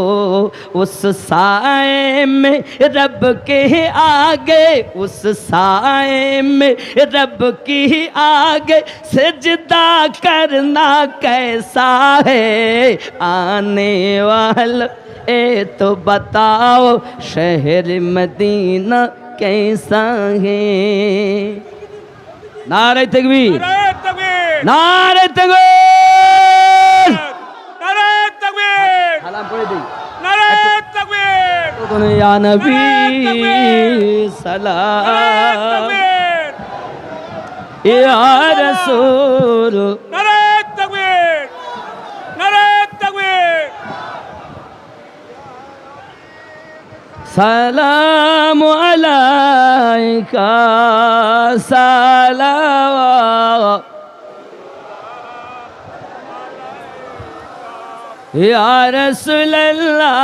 उस साए में रब के आगे, उस साए में रब की आगे सजदा करना कैसा है। आने वाला ए तो बताओ शहर मदीना कैसा है। नारे तकबीर, নারে তাকবীর, नारे तकबीर। নারে তাকবীর, সালাম পড়ে দিই নারে তাকবীর, या नबी नारे सलाम তাকবীর, या रसूल নারে তাকবীর, নারে তাকবীর। सलाम अलैका सलाम या रसूल अल्लाह।